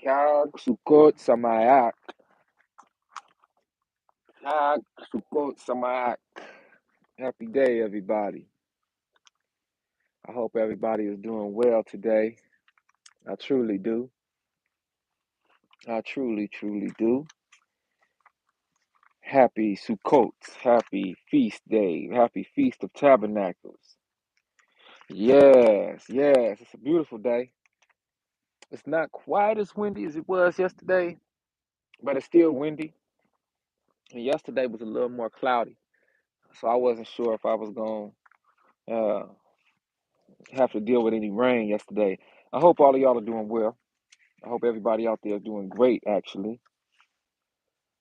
Kag Sukkot Samayak. Kag Sukkot Samayak. Happy day, everybody. I hope everybody is doing well today. I truly do. I truly do. Happy Sukkot. Happy feast day. Happy Feast of Tabernacles. Yes. It's a beautiful day. It's not quite as windy as it was yesterday, but it's still windy. And yesterday was a little more cloudy. So I wasn't sure if I was going to have to deal with any rain yesterday. I hope all of y'all are doing well. I hope everybody out there is doing great, actually.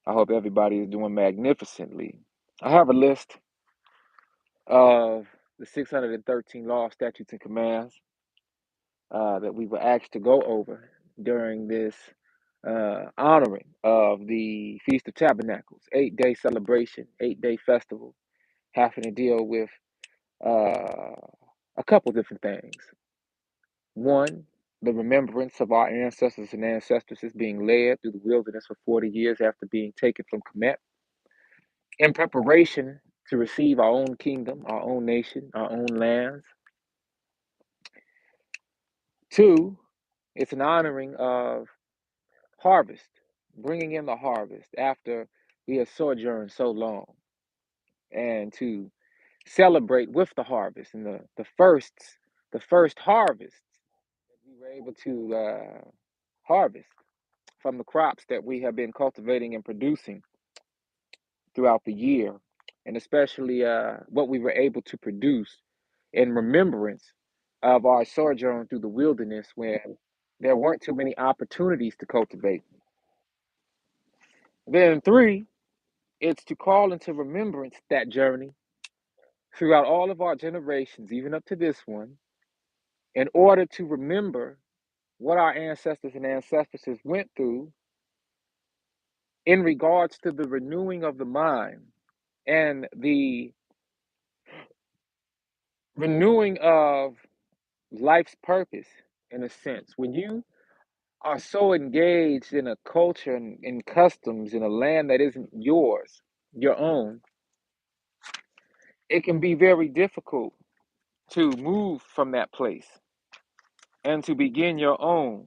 I hope everybody is doing magnificently. I have a list of the 613 Law Statutes and Commands that we were asked to go over during this honoring of the Feast of Tabernacles, 8-day celebration, 8-day festival, having to deal with a couple different things. One, the remembrance of our ancestors and ancestresses being led through the wilderness for 40 years after being taken from Kemet, in preparation to receive our own kingdom, our own nation, our own lands. Two, it's an honoring of harvest, bringing in the harvest after we have sojourned so long, and to celebrate with the harvest and the first harvest that we were able to harvest from the crops that we have been cultivating and producing throughout the year, and especially what we were able to produce in remembrance of our sojourn through the wilderness when there weren't too many opportunities to cultivate. Then three, it's to call into remembrance that journey throughout all of our generations, even up to this one, in order to remember what our ancestors and ancestresses went through in regards to the renewing of the mind and the renewing of life's purpose, in a sense. When you are so engaged in a culture and in customs in a land that isn't yours, your own, it can be very difficult to move from that place and to begin your own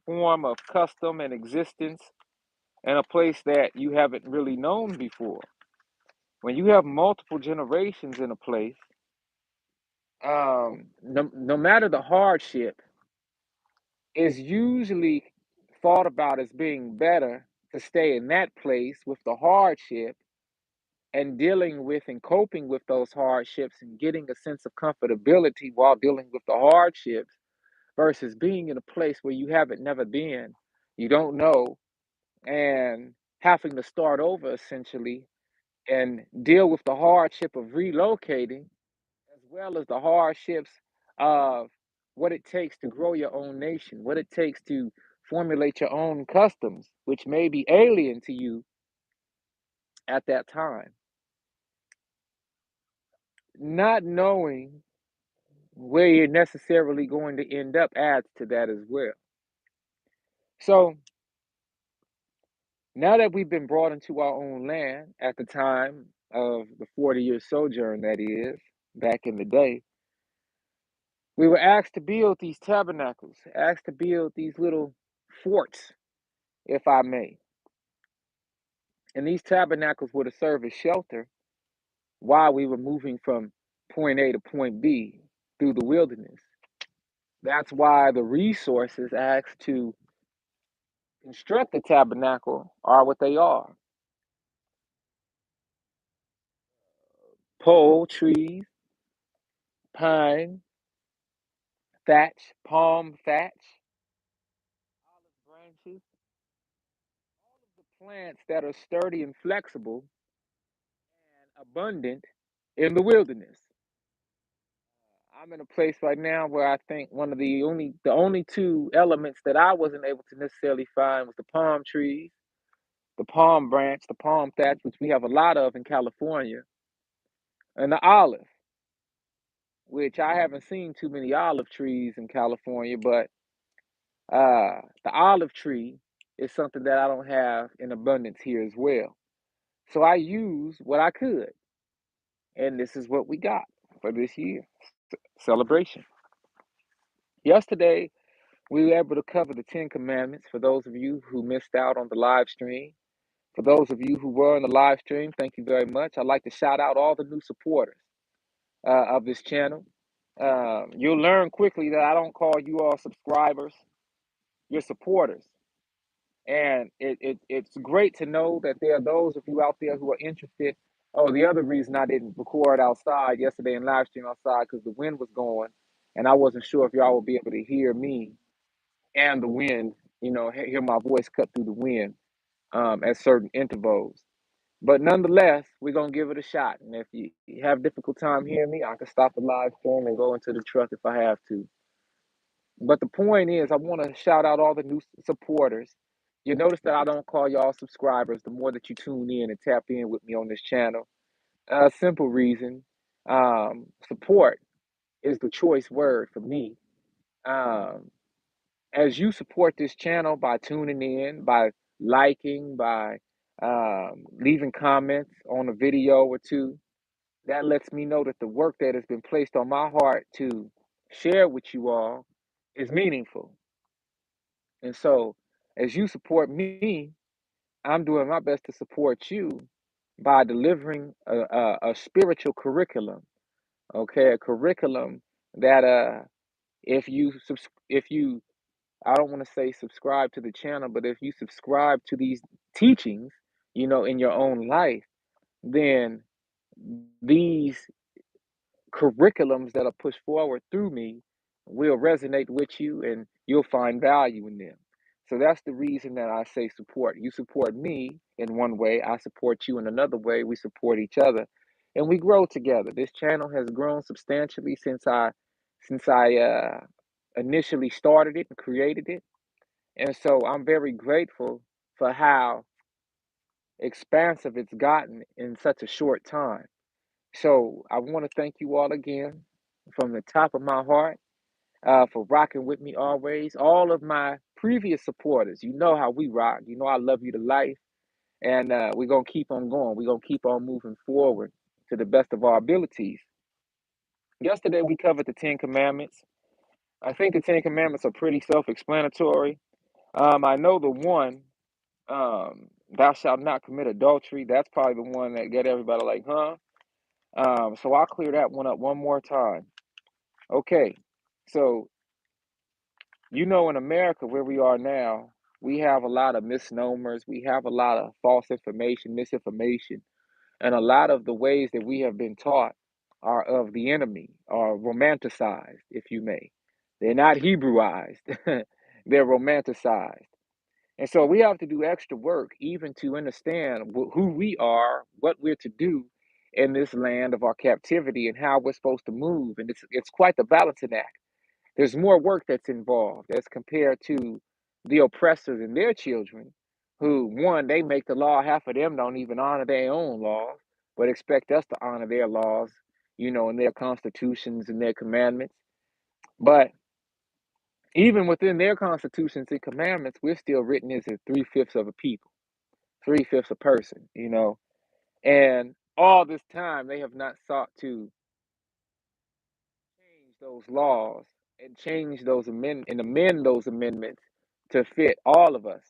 form of custom and existence in a place that you haven't really known before. When you have multiple generations in a place, no matter the hardship, is usually thought about as being better to stay in that place with the hardship and dealing with and coping with those hardships and getting a sense of comfortability while dealing with the hardships versus being in a place where you haven't never been, you don't know, and having to start over essentially and deal with the hardship of relocating as well as the hardships of what it takes to grow your own nation, what it takes to formulate your own customs, which may be alien to you at that time. Not knowing where you're necessarily going to end up adds to that as well. So now that we've been brought into our own land at the time of the 40-year sojourn, that is, back in the day, we were asked to build these tabernacles, asked to build these little forts, if I may. And these tabernacles were to serve as shelter while we were moving from point A to point B through the wilderness. That's why the resources asked to construct the tabernacle are what they are. Pole trees, pine, thatch, palm thatch, olive branches, all of the plants that are sturdy and flexible and abundant in the wilderness. I'm in a place right now where I think one of the only two elements that I wasn't able to necessarily find was the palm trees, the palm branch, the palm thatch, which we have a lot of in California, and the olive, which I haven't seen too many olive trees in California, but The olive tree is something that I don't have in abundance here as well. So I use what I could, and this is what we got for this year celebration. Yesterday, we were able to cover the Ten Commandments for those of you who missed out on the live stream. For those of you who were on the live stream, thank you very much. I'd like to shout out all the new supporters of this channel. You'll learn quickly that I don't call you all subscribers, you're supporters. And it's great to know that there are those of you out there who are interested. Oh, the other reason I didn't record outside yesterday and live stream outside because the wind was going, and I wasn't sure if y'all would be able to hear me and the wind, hear my voice cut through the wind at certain intervals. But nonetheless, we're gonna give it a shot. And if you have difficult time hearing me, I can stop the live stream and go into the truck if I have to. But the point is, I want to shout out all the new supporters. You notice that I don't call y'all subscribers the more that you tune in and tap in with me on this channel. A simple reason, support is the choice word for me. Um, as you support this channel by tuning in, by liking, by leaving comments on a video or two, that lets me know that the work that has been placed on my heart to share with you all is meaningful. And so, as you support me, I'm doing my best to support you by delivering a spiritual curriculum. Okay, a curriculum that if you I don't want to say subscribe to the channel, but if you subscribe to these teachings, in your own life, then these curriculums that are pushed forward through me will resonate with you and you'll find value in them. So that's the reason that I say support. You support me in one way, I support you in another way. We support each other and we grow together. This channel has grown substantially since I initially started it and created it. And so I'm very grateful for how expansive it's gotten in such a short time. So I want to thank you all again from the top of my heart for rocking with me always. All of my previous supporters, you know how we rock. You know I love you to life. And we're going to keep on going. We're going to keep on moving forward to the best of our abilities. Yesterday, we covered the Ten Commandments. I think the Ten Commandments are pretty self explanatory. I know the one, thou shalt not commit adultery. That's probably the one that get everybody like, huh? So I'll clear that one up one more time. Okay, so in America where we are now, we have a lot of misnomers, we have a lot of false information, misinformation, and a lot of the ways that we have been taught are of the enemy, are romanticized, if you may. They're not Hebrewized, they're romanticized. And so we have to do extra work even to understand who we are, what we're to do in this land of our captivity, and how we're supposed to move. And it's quite the balancing act. There's more work that's involved as compared to the oppressors and their children, who, one, they make the law, half of them don't even honor their own laws, but expect us to honor their laws, and their constitutions and their commandments. But even within their constitutions and commandments, we're still written as three-fifths of a people, three-fifths a person. And all this time, they have not sought to change those laws and change those and amend those amendments to fit all of us.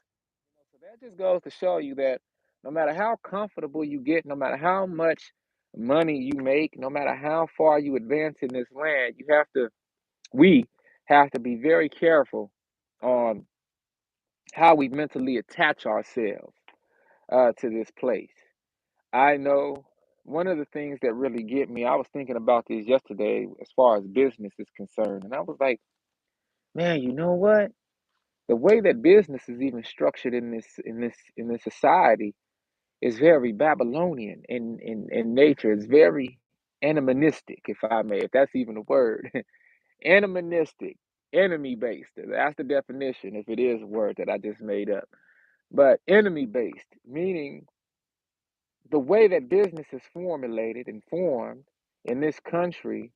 So that just goes to show you that no matter how comfortable you get, no matter how much money you make, no matter how far you advance in this land, we have to be very careful on how we mentally attach ourselves to this place. I know one of the things that really get me, I was thinking about this yesterday as far as business is concerned, and I was like, man, you know what? The way that business is even structured in this society is very Babylonian in nature. It's very animistic, if that's even a word. Animistic, enemy based. That's the definition, if it is a word that I just made up. But enemy based, meaning the way that business is formulated and formed in this country,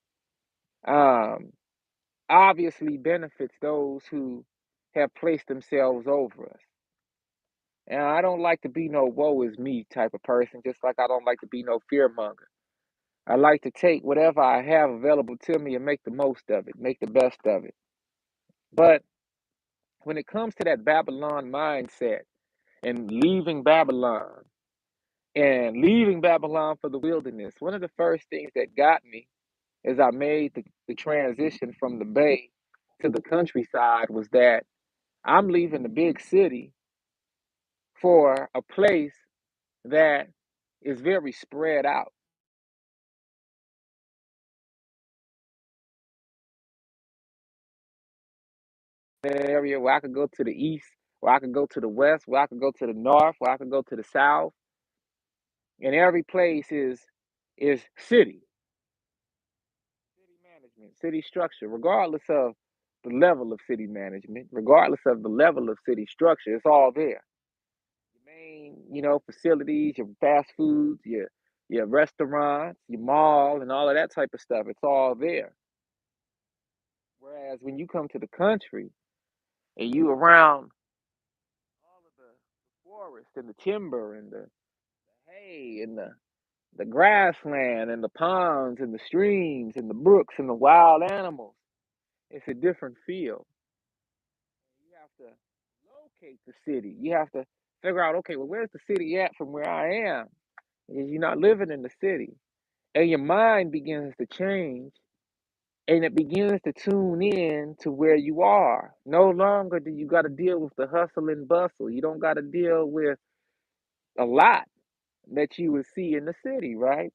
um, obviously benefits those who have placed themselves over us. And I don't like to be no woe is me type of person, just like I don't like to be no fearmonger. I like to take whatever I have available to me and make the most of it, make the best of it. But when it comes to that Babylon mindset and leaving Babylon for the wilderness, one of the first things that got me as I made the transition from the bay to the countryside was that I'm leaving the big city for a place that is very spread out. An area where I could go to the east, where I could go to the west, where I could go to the north, where I could go to the south, and every place is city management, city structure, regardless of the level of city management, regardless of the level of city structure, it's all there. Your main, facilities, your fast foods, your restaurants, your mall, and all of that type of stuff. It's all there. Whereas when you come to the country and you around all of the forest and the timber and the hay and the grassland and the ponds and the streams and the brooks and the wild animals, it's a different feel. You have to locate the city. You have to figure out, okay, well, where's the city at from where I am? You're not living in the city. And your mind begins to change and it begins to tune in to where you are. No longer do you got to deal with the hustle and bustle. You don't got to deal with a lot that you would see in the city, right?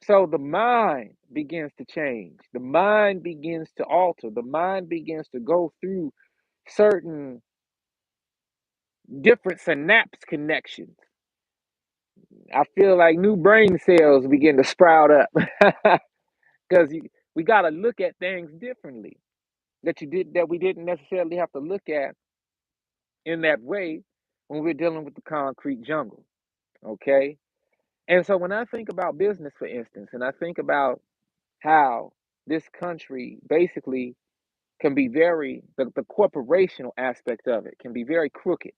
So the mind begins to change. The mind begins to alter. The mind begins to go through certain different synapse connections. I feel like new brain cells begin to sprout up because we got to look at things differently that we didn't necessarily have to look at in that way when we're dealing with the concrete jungle. Okay, and so when I think about business, for instance, and I think about how this country basically can be the corporational aspect of it can be very crooked.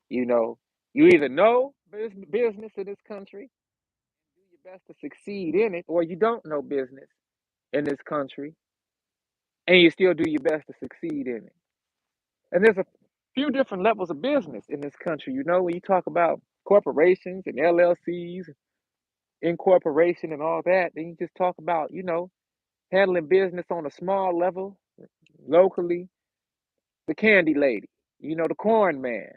You know, you either know business in this country, do your best to succeed in it, or you don't know business in this country and you still do your best to succeed in it. And there's a few different levels of business in this country. When you talk about corporations and LLCs, incorporation and all that, then you just talk about, handling business on a small level, locally, the candy lady, the corn man,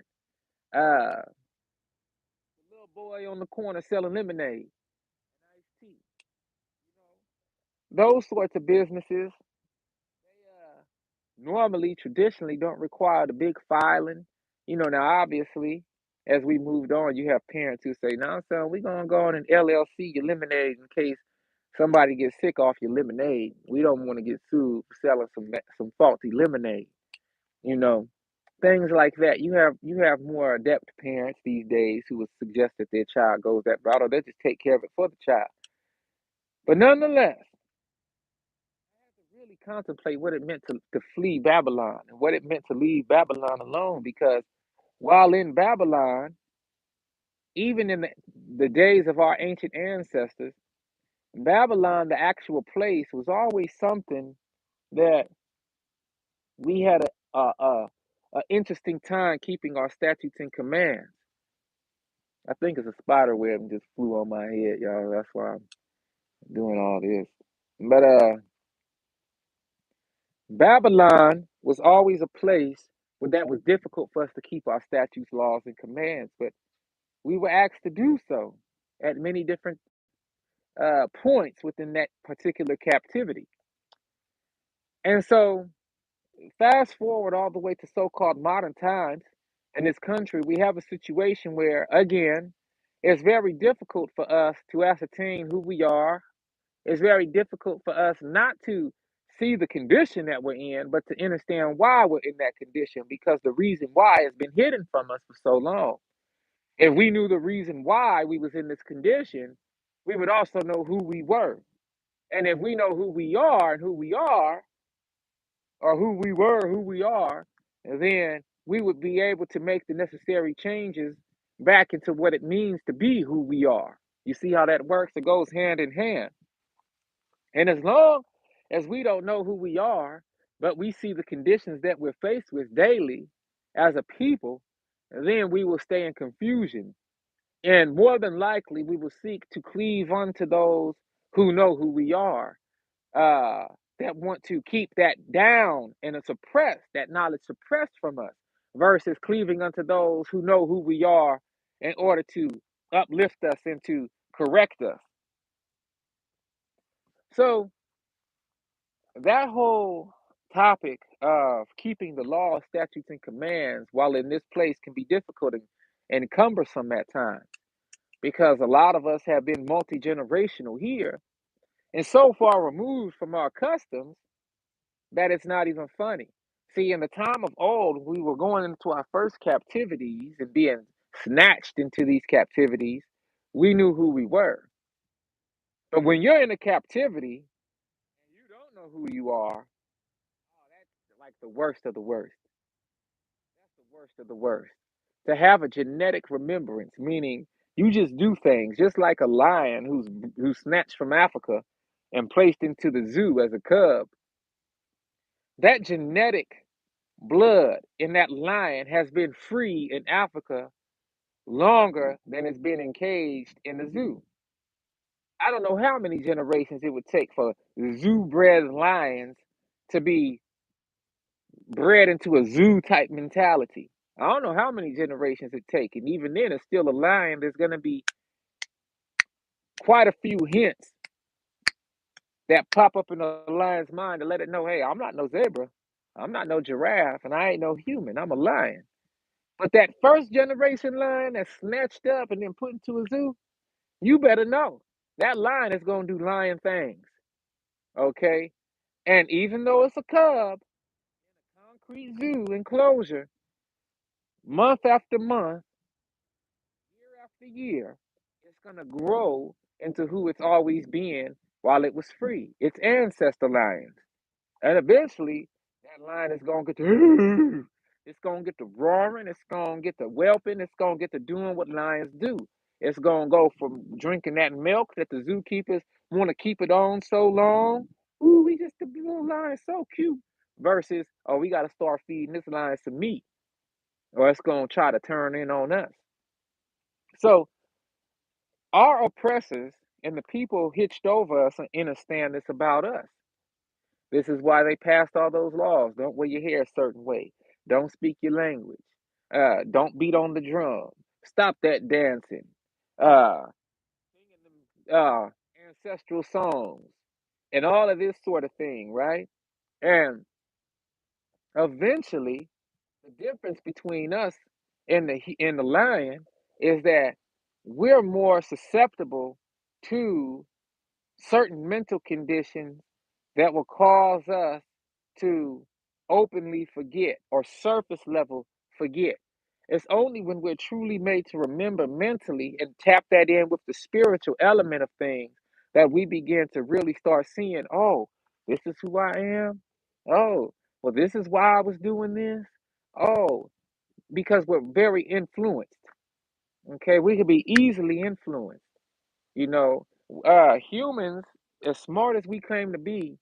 the little boy on the corner selling lemonade, iced tea. Those sorts of businesses, normally, traditionally, don't require the big filing. Now obviously, as we moved on, you have parents who say, "Now, son, we're gonna go on an LLC your lemonade in case somebody gets sick off your lemonade. We don't want to get sued for selling some faulty lemonade." You know, things like that. You have more adept parents these days who would suggest that their child goes that route, or they just take care of it for the child. But nonetheless, really contemplate what it meant to flee Babylon and what it meant to leave Babylon alone. Because while in Babylon, even in the days of our ancient ancestors, Babylon, the actual place, was always something that we had a interesting time keeping our statutes and commands. I think it's a spider web and just flew on my head, y'all. That's why I'm doing all this. But Babylon was always a place where that was difficult for us to keep our statutes, laws, and commands, but we were asked to do so at many different points within that particular captivity. And so, fast forward all the way to so called modern times in this country, we have a situation where, again, it's very difficult for us to ascertain who we are. It's very difficult for us not to see the condition that we're in, but to understand why we're in that condition because the reason why has been hidden from us for so long. If we knew the reason why we was in this condition, we would also know who we were. And if we know who we are and who we are, or who we were, who we are, then we would be able to make the necessary changes back into what it means to be who we are. You see how that works? It goes hand in hand. And as long as we don't know who we are, but we see the conditions that we're faced with daily as a people, then we will stay in confusion. And more than likely, we will seek to cleave unto those who know who we are, uh, that want to keep that down and suppress that knowledge suppressed from us, versus cleaving unto those who know who we are in order to uplift us and to correct us. So that whole topic of keeping the law, statutes, and commands while in this place can be difficult and cumbersome at times, because a lot of us have been multi-generational here and so far removed from our customs that it's not even funny. See, in the time of old, we were going into our first captivities and being snatched into these captivities. We knew who we were. But when you're in a captivity and you don't know who you are, oh, that's like the worst of the worst. That's the worst of the worst. To have a genetic remembrance, meaning you just do things just like a lion who's snatched from Africa and placed into the zoo as a cub. That genetic blood in that lion has been free in Africa longer than it's been encaged in the zoo. I don't know how many generations it would take for zoo bred lions to be bred into a zoo type mentality. I don't know how many generations it take, and even then, it's still a lion. There's going to be quite a few hints that pop up in the lion's mind to let it know, hey, I'm not no zebra, I'm not no giraffe, and I ain't no human. I'm a lion. But that first generation lion that's snatched up and then put into a zoo, you better know that lion is going to do lion things. Okay? And even though it's a cub, concrete zoo enclosure, month after month, year after year, it's going to grow into who it's always been while it was free. Its ancestor lions. And eventually, that lion is going to get to, it's going to get to roaring, it's going to get to whelping, it's going to get to doing what lions do. It's going to go from drinking that milk that the zookeepers want to keep it on so long. Ooh, we just, the little lion so cute. Versus, oh, we got to start feeding this lion some meat, or it's going to try to turn in on us. So, our oppressors and the people hitched over us understand this about us. This is why they passed all those laws. Don't wear your hair a certain way. Don't speak your language. Don't beat on the drum. Stop that dancing. Uh, singing them ancestral songs and all of this sort of thing, right? And eventually, the difference between us and the lion is that we're more susceptible to certain mental conditions that will cause us to openly forget or surface level forget. It's only when we're truly made to remember mentally and tap that in with the spiritual element of things that we begin to really start seeing, oh, this is who I am. Oh, well, this is why I was doing this. Oh, because we're very influenced. Okay, we can be easily influenced. You know, humans, as smart as we claim to be,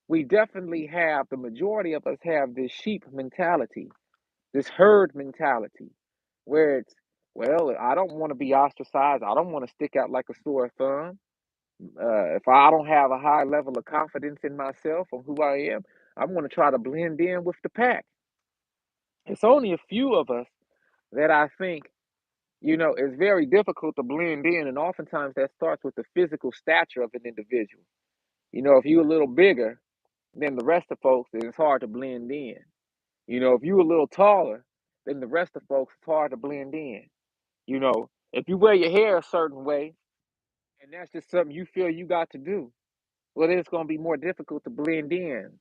we definitely have, the majority of us have this sheep mentality, this herd mentality, where it's, well, I don't want to be ostracized. I don't want to stick out like a sore thumb. If I don't have a high level of confidence in myself or who I am, I'm going to try to blend in with the pack. It's only a few of us that I think, it's very difficult to blend in. And oftentimes that starts with the physical stature of an individual. If you're a little bigger than the rest of folks, then it's hard to blend in. If you're a little taller than the rest of folks, it's hard to blend in. If you wear your hair a certain way and that's just something you feel you got to do, well, then it's going to be more difficult to blend in.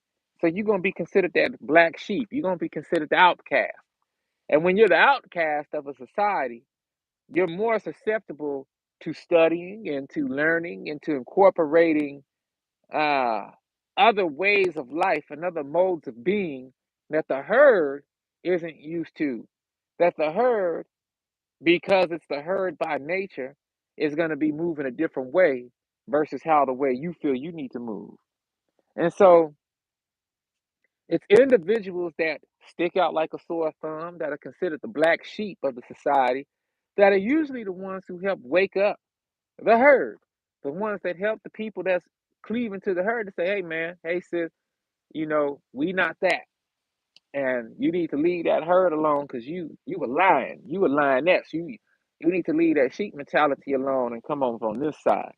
So you're going to be considered that black sheep. You're going to be considered the outcast. And when you're the outcast of a society, you're more susceptible to studying and to learning and to incorporating uh, other ways of life and other modes of being that the herd isn't used to. That the herd, because it's the herd by nature, is going to be moving a different way versus how the way you feel you need to move. And so it's individuals that stick out like a sore thumb, that are considered the black sheep of the society, that are usually the ones who help wake up the herd, the ones that help the people that's cleaving to the herd to say, hey man, hey sis, we not that. And you need to leave that herd alone because you a lion. You a lioness. You need to leave that sheep mentality alone and come over on this side.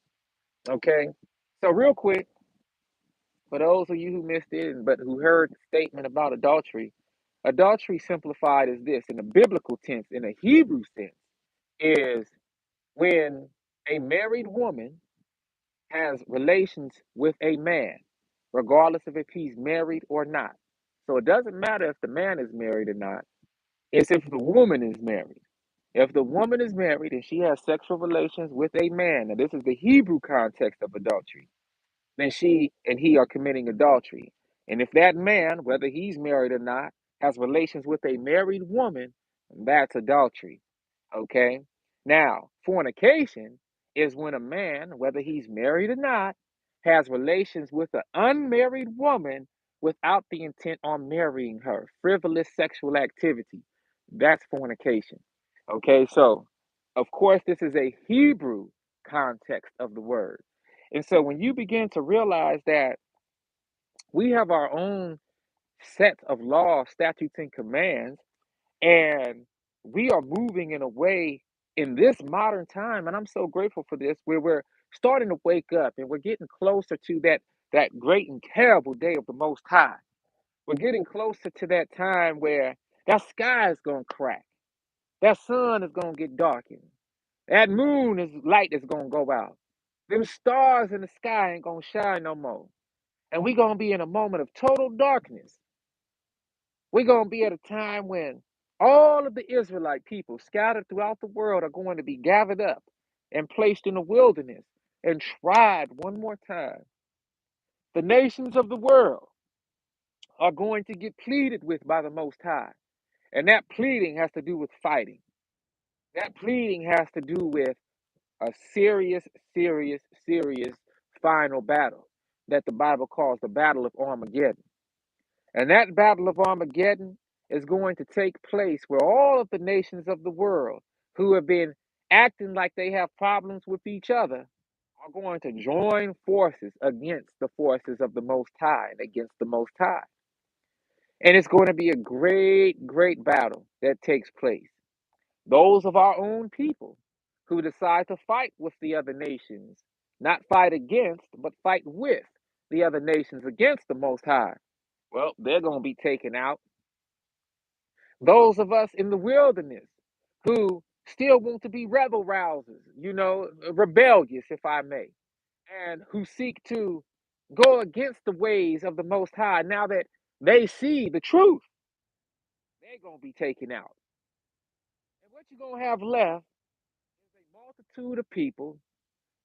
Okay? So real quick, for those of you who missed it but who heard the statement about adultery, adultery simplified is this in the biblical tense, in the Hebrew sense, is when a married woman has relations with a man, regardless of if he's married or not. So it doesn't matter if the man is married or not, it's if the woman is married. If the woman is married and she has sexual relations with a man, now this is the Hebrew context of adultery, then she and he are committing adultery. And if that man, whether he's married or not, has relations with a married woman, that's adultery. Okay? Now, fornication is when a man, whether he's married or not, has relations with an unmarried woman without the intent on marrying her. Frivolous sexual activity. That's fornication. Okay, so of course, this is a Hebrew context of the word. And so when you begin to realize that we have our own set of laws, statutes, and commands, and we are moving in a way in this modern time, and I'm so grateful for this, where we're starting to wake up and we're getting closer to that great and terrible day of the Most High. We're getting closer to that time where that sky is gonna crack, that sun is gonna get darkened, that moon is light is gonna go out, them stars in the sky ain't gonna shine no more, and we're gonna be in a moment of total darkness. We're going to be at a time when all of the Israelite people scattered throughout the world are going to be gathered up and placed in the wilderness and tried one more time. The nations of the world are going to get pleaded with by the Most High. And that pleading has to do with fighting. That pleading has to do with a serious, serious, serious final battle that the Bible calls the Battle of Armageddon. And that Battle of Armageddon is going to take place where all of the nations of the world who have been acting like they have problems with each other are going to join forces against the forces of the Most High and against the Most High. And it's going to be a great, great battle that takes place. Those of our own people who decide to fight with the other nations, not fight against, but fight with the other nations against the Most High, well, they're going to be taken out. Those of us in the wilderness who still want to be rebel rousers, rebellious, if I may, and who seek to go against the ways of the Most High now that they see the truth, they're going to be taken out. And what you're going to have left is a multitude of people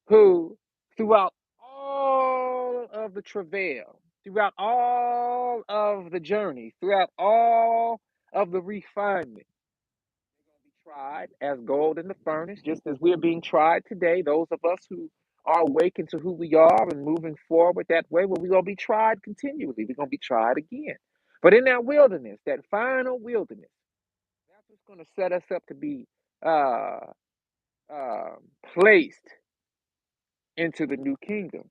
who, throughout all of the travail, throughout all of the journey, throughout all of the refinement, tried as gold in the furnace, just as we're being tried today. Those of us who are awakened to who we are and moving forward that way, well, we're going to be tried continually. We're going to be tried again. But in that wilderness, that final wilderness, that's what's going to set us up to be uh, uh, placed into the new kingdom.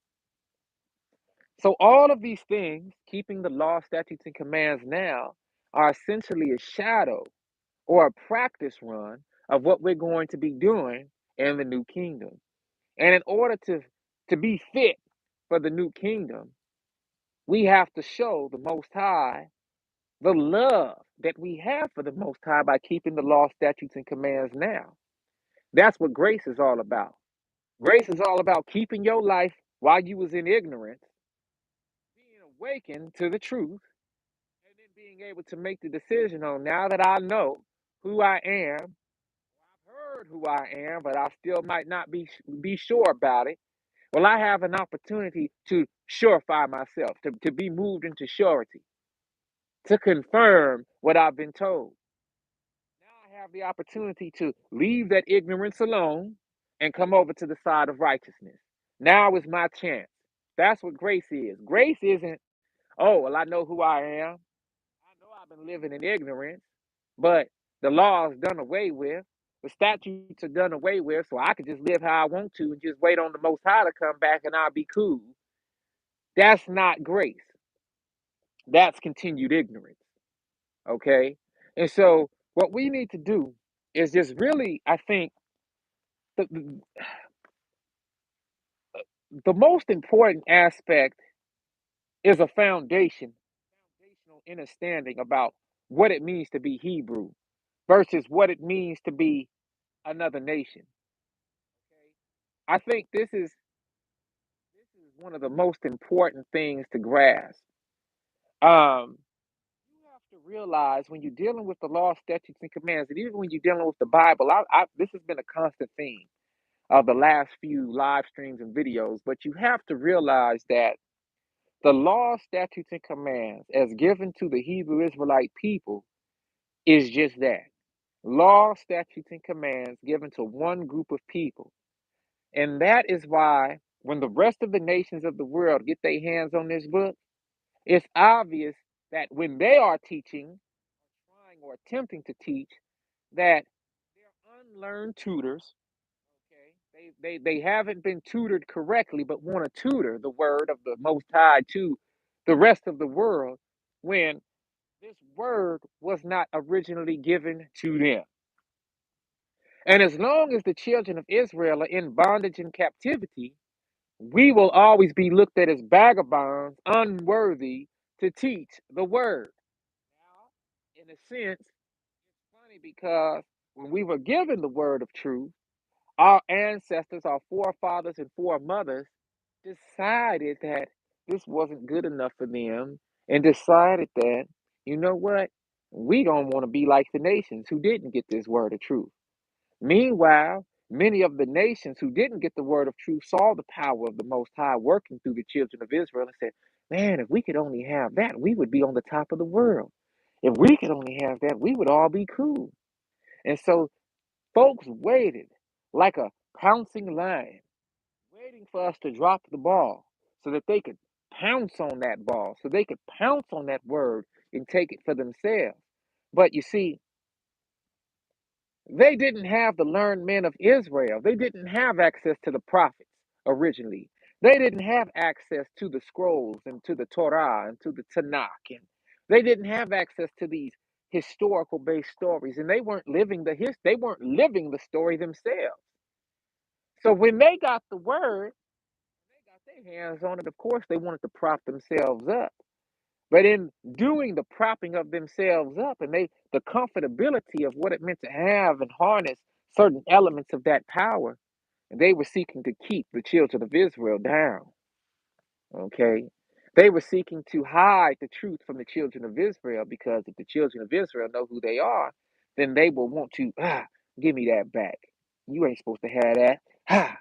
So all of these things, keeping the law, statutes, and commands now, are essentially a shadow or a practice run of what we're going to be doing in the new kingdom. And in order to be fit for the new kingdom, we have to show the Most High the love that we have for the Most High by keeping the law, statutes, and commands now. That's what grace is all about. Grace is all about keeping your life while you was in ignorance, being awakened to the truth, and then being able to make the decision on now that I know who I am, heard who I am, but I still might not be sure about it. Well, I have an opportunity to surefy myself, to be moved into surety. to confirm what I've been told. Now I have the opportunity to leave that ignorance alone and come over to the side of righteousness. Now is my chance. That's what grace is. Grace isn't, oh, well, I know who I am. I know I've been living in ignorance, but the law is done away with. The statutes are done away with, so I can just live how I want to and just wait on the Most High to come back and I'll be cool. That's not grace. That's continued ignorance. Okay? And so, what we need to do is just really, I think, the, the most important aspect is a foundational understanding about what it means to be Hebrew versus what it means to be another nation. I think this is one of the most important things to grasp. You have to realize when you're dealing with the law, statutes, and commands, and even when you're dealing with the Bible, this has been a constant theme of the last few live streams and videos. But you have to realize that the law, statutes, and commands, as given to the Hebrew Israelite people, is just that: law, statutes, and commands given to one group of people. And that is why when the rest of the nations of the world get their hands on this book, it's obvious that when they are teaching, trying or attempting to teach, that they're unlearned tutors. Okay, they haven't been tutored correctly, but want to tutor the word of the Most High to the rest of the world when this word was not originally given to them. And as long as the children of Israel are in bondage and captivity, we will always be looked at as vagabonds, unworthy to teach the word. Now, in a sense, it's funny because when we were given the word of truth, our ancestors, our forefathers and foremothers, decided that this wasn't good enough for them and decided that, you know what, we don't want to be like the nations who didn't get this word of truth. Meanwhile, many of the nations who didn't get the word of truth saw the power of the Most High working through the children of Israel and said, man, if we could only have that, we would be on the top of the world. If we could only have that, we would all be cool. And so folks waited like a pouncing lion, waiting for us to drop the ball so that they could pounce on that ball, so they could pounce on that word and take it for themselves. But you see, they didn't have the learned men of Israel. They didn't have access to the prophets originally. They didn't have access to the scrolls and to the Torah and to the Tanakh. And they didn't have access to these historical based stories. And they weren't living they weren't living the story themselves. So when they got the word, they got their hands on it, of course they wanted to prop themselves up. But in doing the propping of themselves up and the comfortability of what it meant to have and harness certain elements of that power, they were seeking to keep the children of Israel down. Okay. They were seeking to hide the truth from the children of Israel because if the children of Israel know who they are, then they will want to, give me that back. You ain't supposed to have that. Ah,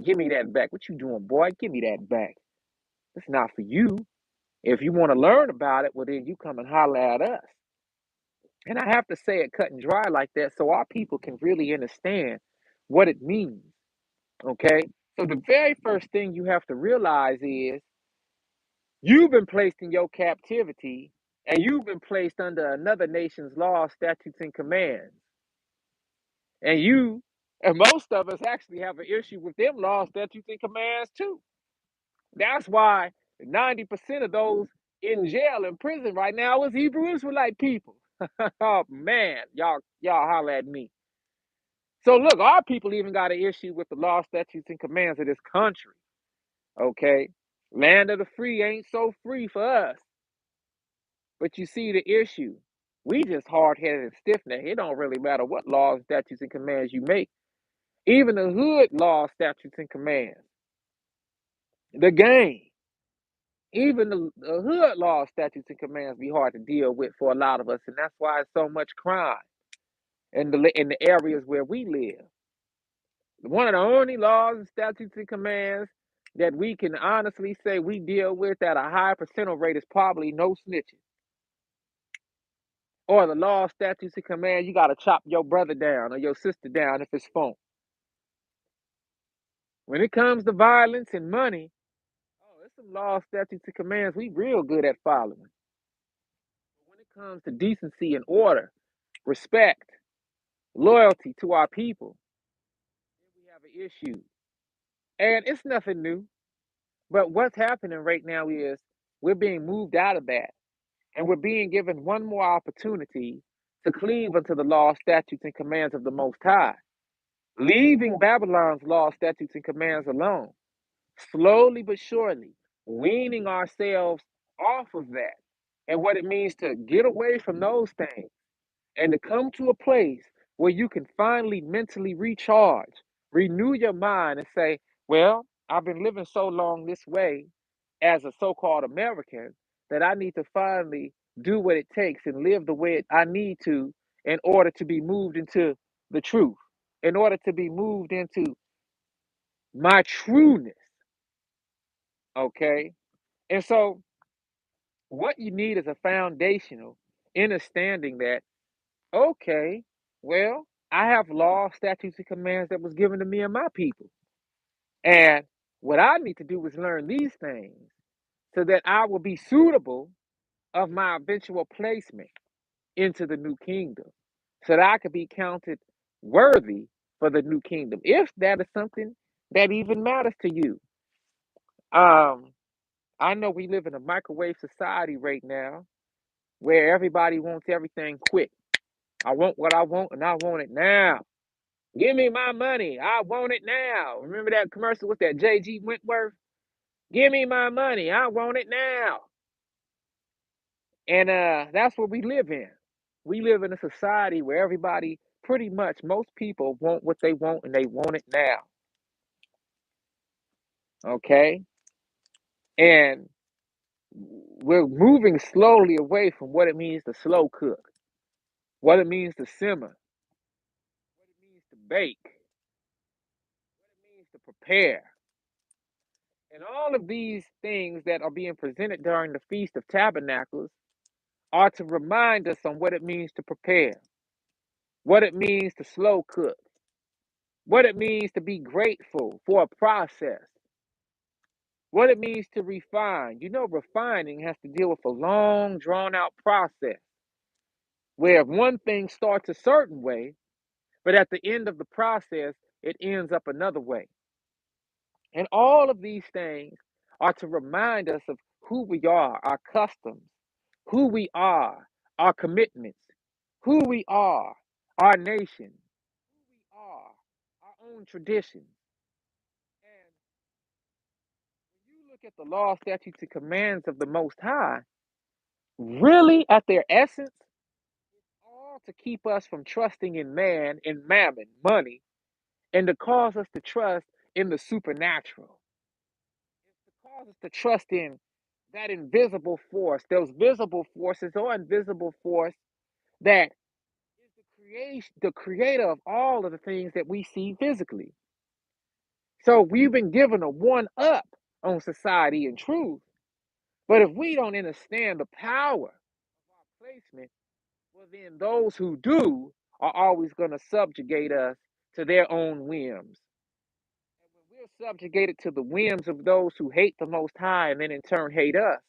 give me that back. What you doing, boy? Give me that back. It's not for you. If you want to learn about it, well, then you come and holler at us. And I have to say it cut and dry like that so our people can really understand what it means. Okay? So the very first thing you have to realize is you've been placed in your captivity and you've been placed under another nation's law, statutes, and commands. And most of us actually have an issue with them law, statutes, and commands too. That's why 90% of those in jail and prison right now is Hebrew Israelite people. Oh man, y'all holler at me. So look, our people even got an issue with the law, statutes, and commands of this country. Okay, land of the free ain't so free for us. But you see the issue. We just hard-headed and stiff-necked. It don't really matter what laws, statutes, and commands you make. Even the hood law, statutes, and commands. The game. Even the hood law, statutes, and commands be hard to deal with for a lot of us, and that's why it's so much crime in the areas where we live. One of the only laws, statutes, and commands that we can honestly say we deal with at a high percentile rate is probably no snitching. Or the law, statutes, and commands, you got to chop your brother down or your sister down if it's phone. When it comes to violence and money, oh, there's some law, statutes, and commands we real good at following. But when it comes to decency and order, respect, loyalty to our people, then we have an issue. And it's nothing new. But what's happening right now is we're being moved out of that. And we're being given one more opportunity to cleave unto the law, statutes, and commands of the Most High, leaving Babylon's law, statutes, and commands alone, slowly but surely, weaning ourselves off of that and what it means to get away from those things and to come to a place where you can finally mentally recharge, renew your mind, and say, well, I've been living so long this way as a so called American that I need to finally do what it takes and live the way I need to in order to be moved into the truth, in order to be moved into my trueness. Okay. And so, what you need is a foundational understanding that, okay, well, I have law, statutes, and commands that was given to me and my people. And what I need to do is learn these things so that I will be suitable of my eventual placement into the new kingdom, so that I could be counted worthy for the new kingdom, if that is something that even matters to you. Um, I know we live in a microwave society right now where everybody wants everything quick. I want what I want and I want it now. Give me my money. I want it now. Remember that commercial with that J.G. Wentworth? Give me my money. I want it now. And that's what we live in. We live in a society where everybody, pretty much most people, want what they want and they want it now. Okay? And we're moving slowly away from what it means to slow cook, what it means to simmer, what it means to bake, what it means to prepare. And all of these things that are being presented during the Feast of Tabernacles are to remind us on what it means to prepare, what it means to slow cook, what it means to be grateful for a process, what it means to refine. You know, refining has to deal with a long, drawn out process where one thing starts a certain way, but at the end of the process, it ends up another way. And all of these things are to remind us of who we are, our customs, who we are, our commitments, who we are, our nation, who we are, our own traditions. And when you look at the law, statutes, and commands of the Most High, really at their essence, all to keep us from trusting in man, in mammon, money, and to cause us to trust in the supernatural. It's to cause us to trust in that invisible force, those visible forces or invisible force that is the creator of all of the things that we see physically. So we've been given a one up on society and truth. But if we don't understand the power of our placement, well, then those who do are always going to subjugate us to their own whims. And when we're subjugated to the whims of those who hate the Most High and then in turn hate us,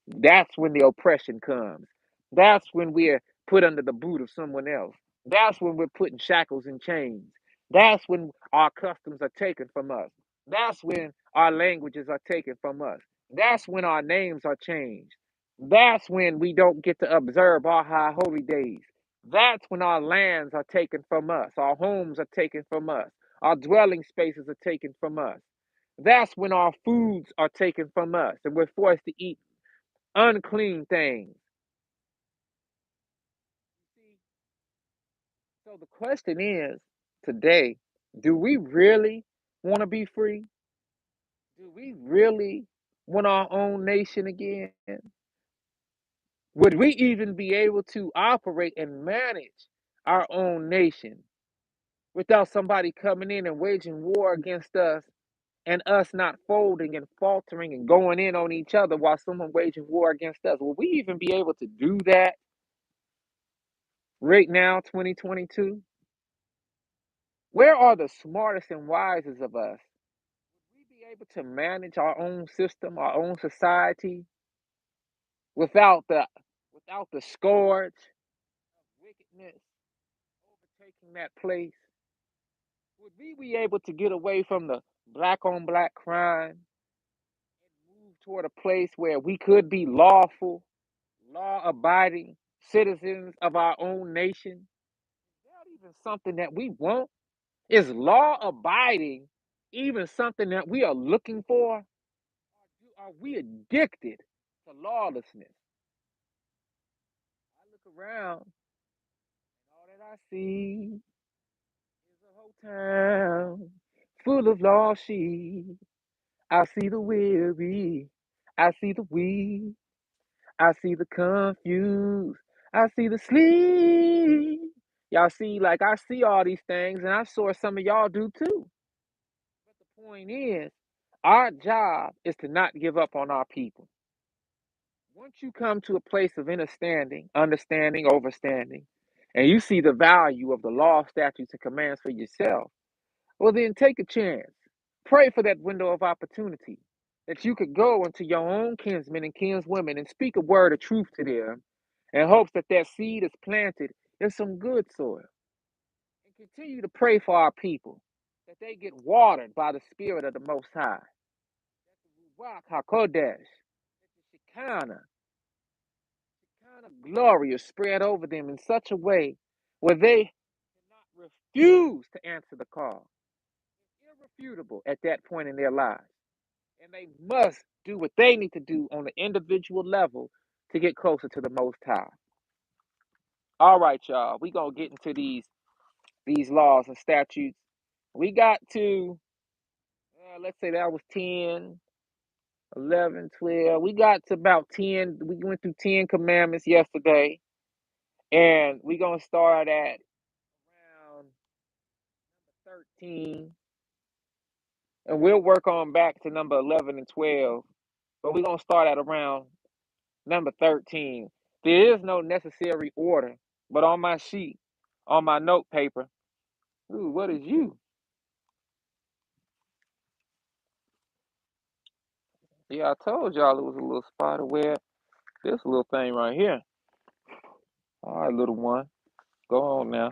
that's when the oppression comes. That's when we're put under the boot of someone else. That's when we're put in shackles and chains. That's when our customs are taken from us. That's when our languages are taken from us. That's when our names are changed. That's when we don't get to observe our high holy days. That's when our lands are taken from us. Our homes are taken from us. Our dwelling spaces are taken from us. That's when our foods are taken from us and we're forced to eat unclean things. See, so the question is today, do we really want to be free? Do we really want our own nation again? Would we even be able to operate and manage our own nation without somebody coming in and waging war against us and us not folding and faltering and going in on each other while someone waging war against us? Will we even be able to do that? right now, 2022? Where are the smartest and wisest of us? Would we be able to manage our own system, our own society without the scourge of wickedness overtaking that place? Would we be able to get away from the black on black crime and move toward a place where we could be lawful, law abiding citizens of our own nation? Is that even something that we want? Is law abiding even something that we are looking for? Are we addicted to lawlessness? I look around, and all that I see is a whole town full of lost sheep. I see the weary, I see the weak, I see the confused, I see the sleep. Y'all see, like I see all these things, and I'm sure some of y'all do too. But the point is, our job is to not give up on our people. Once you come to a place of understanding, overstanding, and you see the value of the law, statutes, and commands for yourself, well, then take a chance. Pray for that window of opportunity that you could go into your own kinsmen and kinswomen and speak a word of truth to them in hopes that that seed is planted in some good soil. And continue to pray for our people that they get watered by the Spirit of the Most High. That the Ruach HaKodesh, that the Shekinah glory is spread over them in such a way where they cannot refuse to answer the call. Irrefutable at that point in their lives. And they must do what they need to do on an individual level to get closer to the Most High. All right, y'all. We're going to get into these laws and statutes. We got to, let's say that was 10, 11, 12. We got to about 10. We went through 10 commandments yesterday. And we're going to start at around 13. And we'll work on back to number 11 and 12. But we're going to start at around number 13. There is no necessary order, but on my sheet, on my note paper, ooh, what is you? Yeah, I told y'all it was a little spider web. This little thing right here. All right, little one, go on now.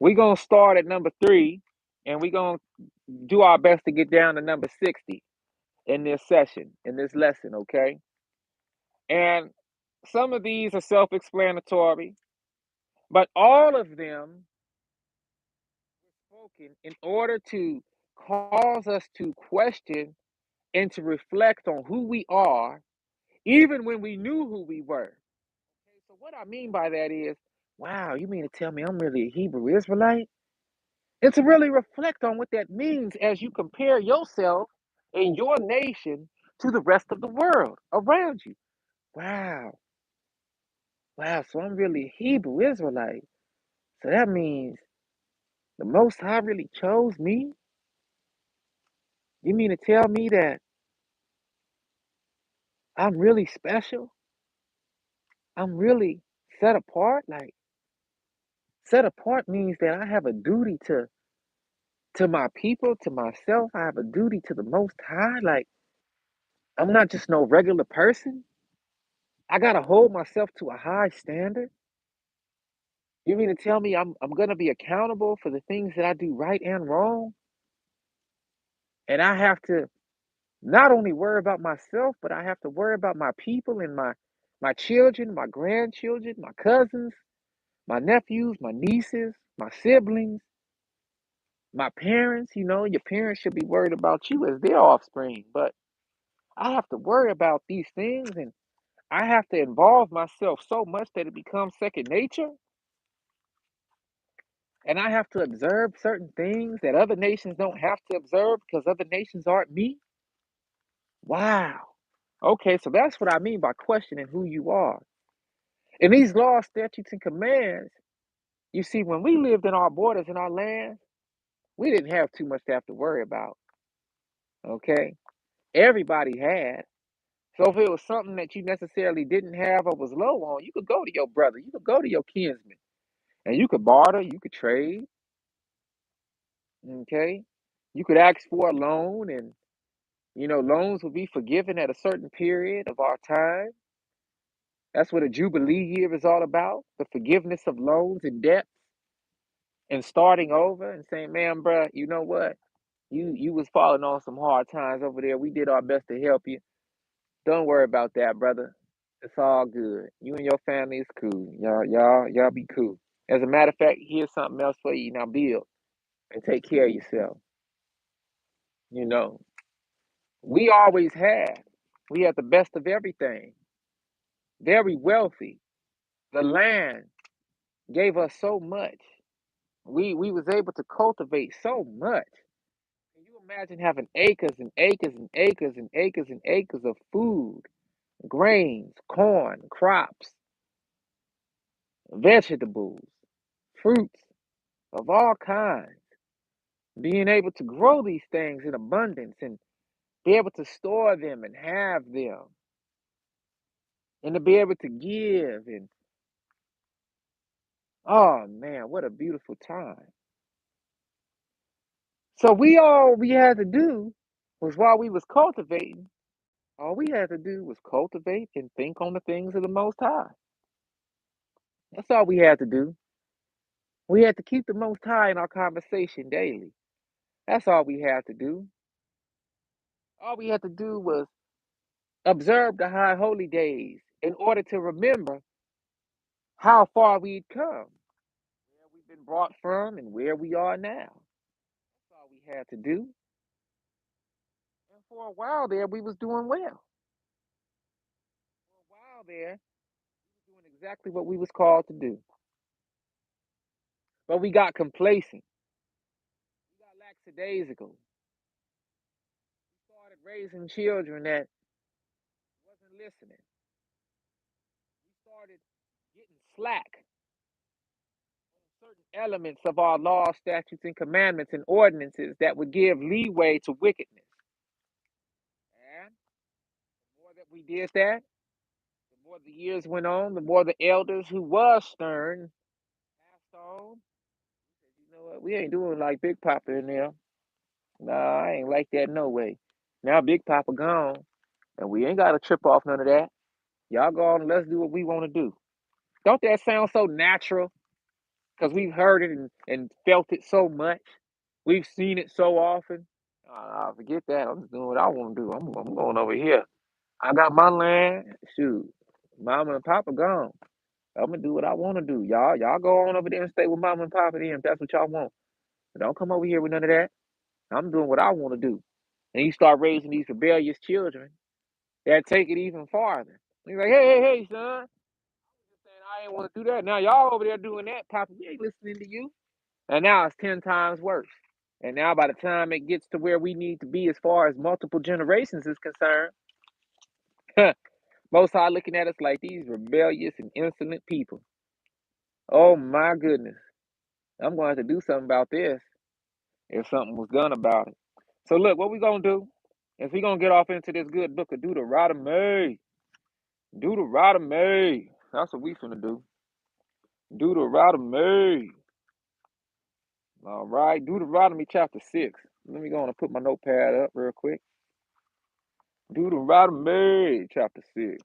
We're going to start at number 3, and we're going to do our best to get down to number 60 in this session, in this lesson, okay? And some of these are self-explanatory, but all of them were spoken in order to cause us to question and to reflect on who we are, even when we knew who we were. Okay, so what I mean by that is, wow, you mean to tell me I'm really a Hebrew Israelite? And to really reflect on what that means as you compare yourself and your nation to the rest of the world around you. Wow, wow, so I'm really a Hebrew Israelite. So that means the Most High really chose me? You mean to tell me that I'm really special? I'm really set apart? Like, set apart means that I have a duty to my people, to myself. I have a duty to the Most High. Like, I'm not just no regular person. I gotta hold myself to a high standard. You mean to tell me I'm gonna be accountable for the things that I do right and wrong? And I have to not only worry about myself, but I have to worry about my people and my children, my grandchildren, my cousins, my nephews, my nieces, my siblings, my parents. You know, your parents should be worried about you as their offspring, but I have to worry about these things, and I have to involve myself so much that it becomes second nature. And I have to observe certain things that other nations don't have to observe because other nations aren't me. Wow. Okay, so that's what I mean by questioning who you are. And these laws, statutes, and commands, you see, when we lived in our borders in our lands, we didn't have too much to have to worry about. Okay? Everybody had So if it was something that you necessarily didn't have or was low on, you could go to your brother, you could go to your kinsman, and you could barter, you could trade, okay? You could ask for a loan, and loans will be forgiven at a certain period of our time. That's what a Jubilee year is all about, the forgiveness of loans and debts, and starting over and saying, man, bruh, you know what? You was falling on some hard times over there. We did our best to help you. Don't worry about that, brother. It's all good. You and your family is cool. Y'all be cool. As a matter of fact, here's something else for you. Now build and take care of yourself. You know, we always had. We had the best of everything. Very wealthy. The land gave us so much. We was able to cultivate so much. Can you imagine having acres and acres and acres and acres and acres of food, grains, corn, crops, vegetables, fruits of all kinds, being able to grow these things in abundance and be able to store them and have them and to be able to give and oh man, what a beautiful time. So all we had to do was while we was cultivating, all we had to do was cultivate and think on the things of the Most High. That's all we had to do. We had to keep the Most High in our conversation daily. That's all we had to do. All we had to do was observe the high holy days in order to remember how far we'd come, where we've been brought from, and where we are now. That's all we had to do. And for a while there, we was doing well. For a while there, we was doing exactly what we was called to do. But we got complacent. We got lackadaisical. We started raising children that wasn't listening. We started getting slack on certain elements of our law, statutes, and commandments and ordinances that would give leeway to wickedness. And the more that we did that, the more the years went on, the more the elders who was stern passed on. You know what? We ain't doing like Big Papa in there. Nah, I ain't like that no way. Now Big Papa gone, and we ain't got to trip off none of that. Y'all go on and let's do what we want to do. Don't that sound so natural? Because we've heard it and felt it so much. We've seen it so often. Forget that. I'm just doing what I want to do. I'm going over here. I got my land. Shoot, Mama and Papa gone. I'm gonna do what I want to do. Y'all go on over there and stay with Mama and Papa then if that's what y'all want. But don't come over here with none of that. I'm doing what I want to do. And you start raising these rebellious children that take it even farther. He's like, hey, son. Just saying I ain't want to do that. Now y'all over there doing that, Papa. We ain't listening to you. And now it's 10 times worse. And now by the time it gets to where we need to be as far as multiple generations is concerned, Most High looking at us like these rebellious and insolent people. Oh my goodness. I'm going to have to do something about this if something was done about it. So look, what we going to do is we going to get off into this good book of Deuteronomy. Deuteronomy. That's what we finna do. Deuteronomy. All right. Deuteronomy chapter 6. Let me go on and put my notepad up real quick. Deuteronomy chapter 6.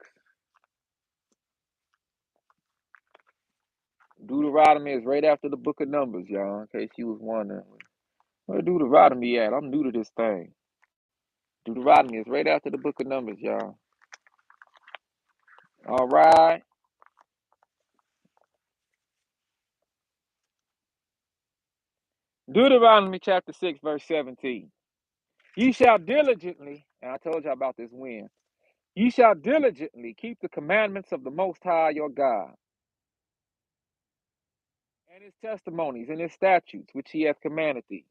Deuteronomy is right after the book of Numbers, y'all, in case you was wondering. Where Deuteronomy at? I'm new to this thing. Deuteronomy is right after the book of Numbers, y'all. All right. Deuteronomy chapter 6, verse 17. You shall diligently, and I told you about this wind, you shall diligently keep the commandments of the Most High your God, and his testimonies and his statutes, which he hath commanded thee.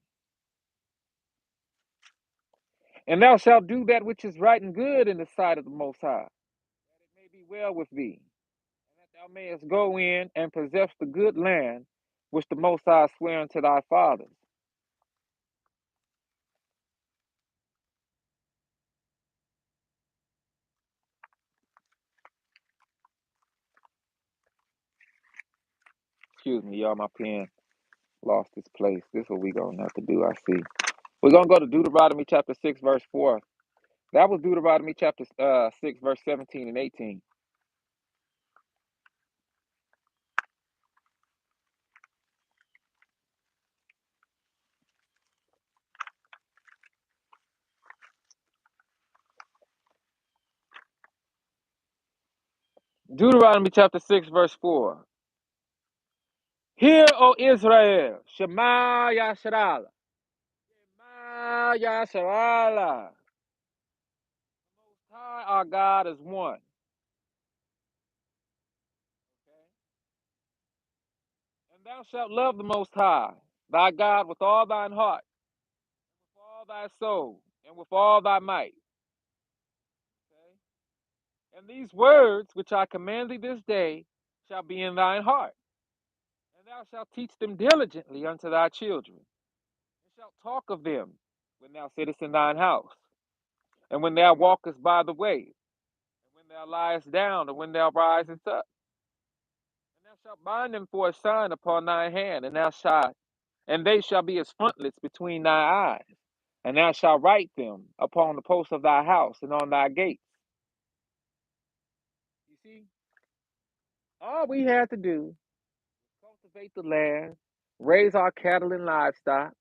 And thou shalt do that which is right and good in the sight of the Most High, that it may be well with thee, and that thou mayest go in and possess the good land which the Most High sware unto thy fathers. Excuse me, y'all, my pen lost its place. This is what we're going to have to do, I see. We're going to go to Deuteronomy chapter 6, verse 4. That was Deuteronomy chapter 6, verse 17 and 18. Deuteronomy chapter 6, verse 4. Hear, O Israel, Shema Yasharala. Shema Yasharala. Most High, our God is one. Okay? And thou shalt love the Most High, thy God, with all thine heart, with all thy soul, and with all thy might. Okay? And these words which I command thee this day shall be in thine heart, and thou shalt teach them diligently unto thy children, and shalt talk of them when thou sittest in thine house, and when thou walkest by the way, and when thou liest down, and when thou risest up. And thou shalt bind them for a sign upon thy hand, and they shall be as frontlets between thy eyes, and thou shalt write them upon the posts of thy house and on thy gates. You see, all we had to do was cultivate the land, raise our cattle and livestock,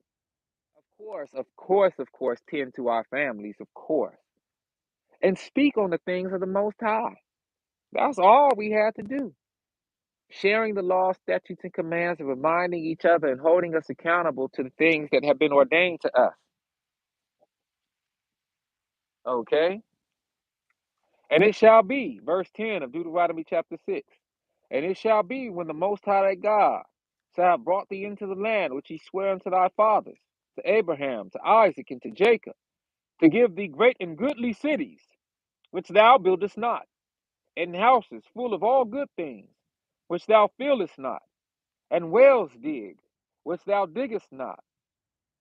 of course, tend to our families, of course, and speak on the things of the Most High. That's all we had to do. Sharing the law, statutes, and commands, and reminding each other and holding us accountable to the things that have been ordained to us. Okay? And it shall be, verse 10 of Deuteronomy chapter 6, and it shall be when the Most High thy God shall have brought thee into the land which he sware unto thy fathers, to Abraham, to Isaac, and to Jacob, to give thee great and goodly cities, which thou buildest not, and houses full of all good things, which thou fillest not, and wells dig, which thou diggest not,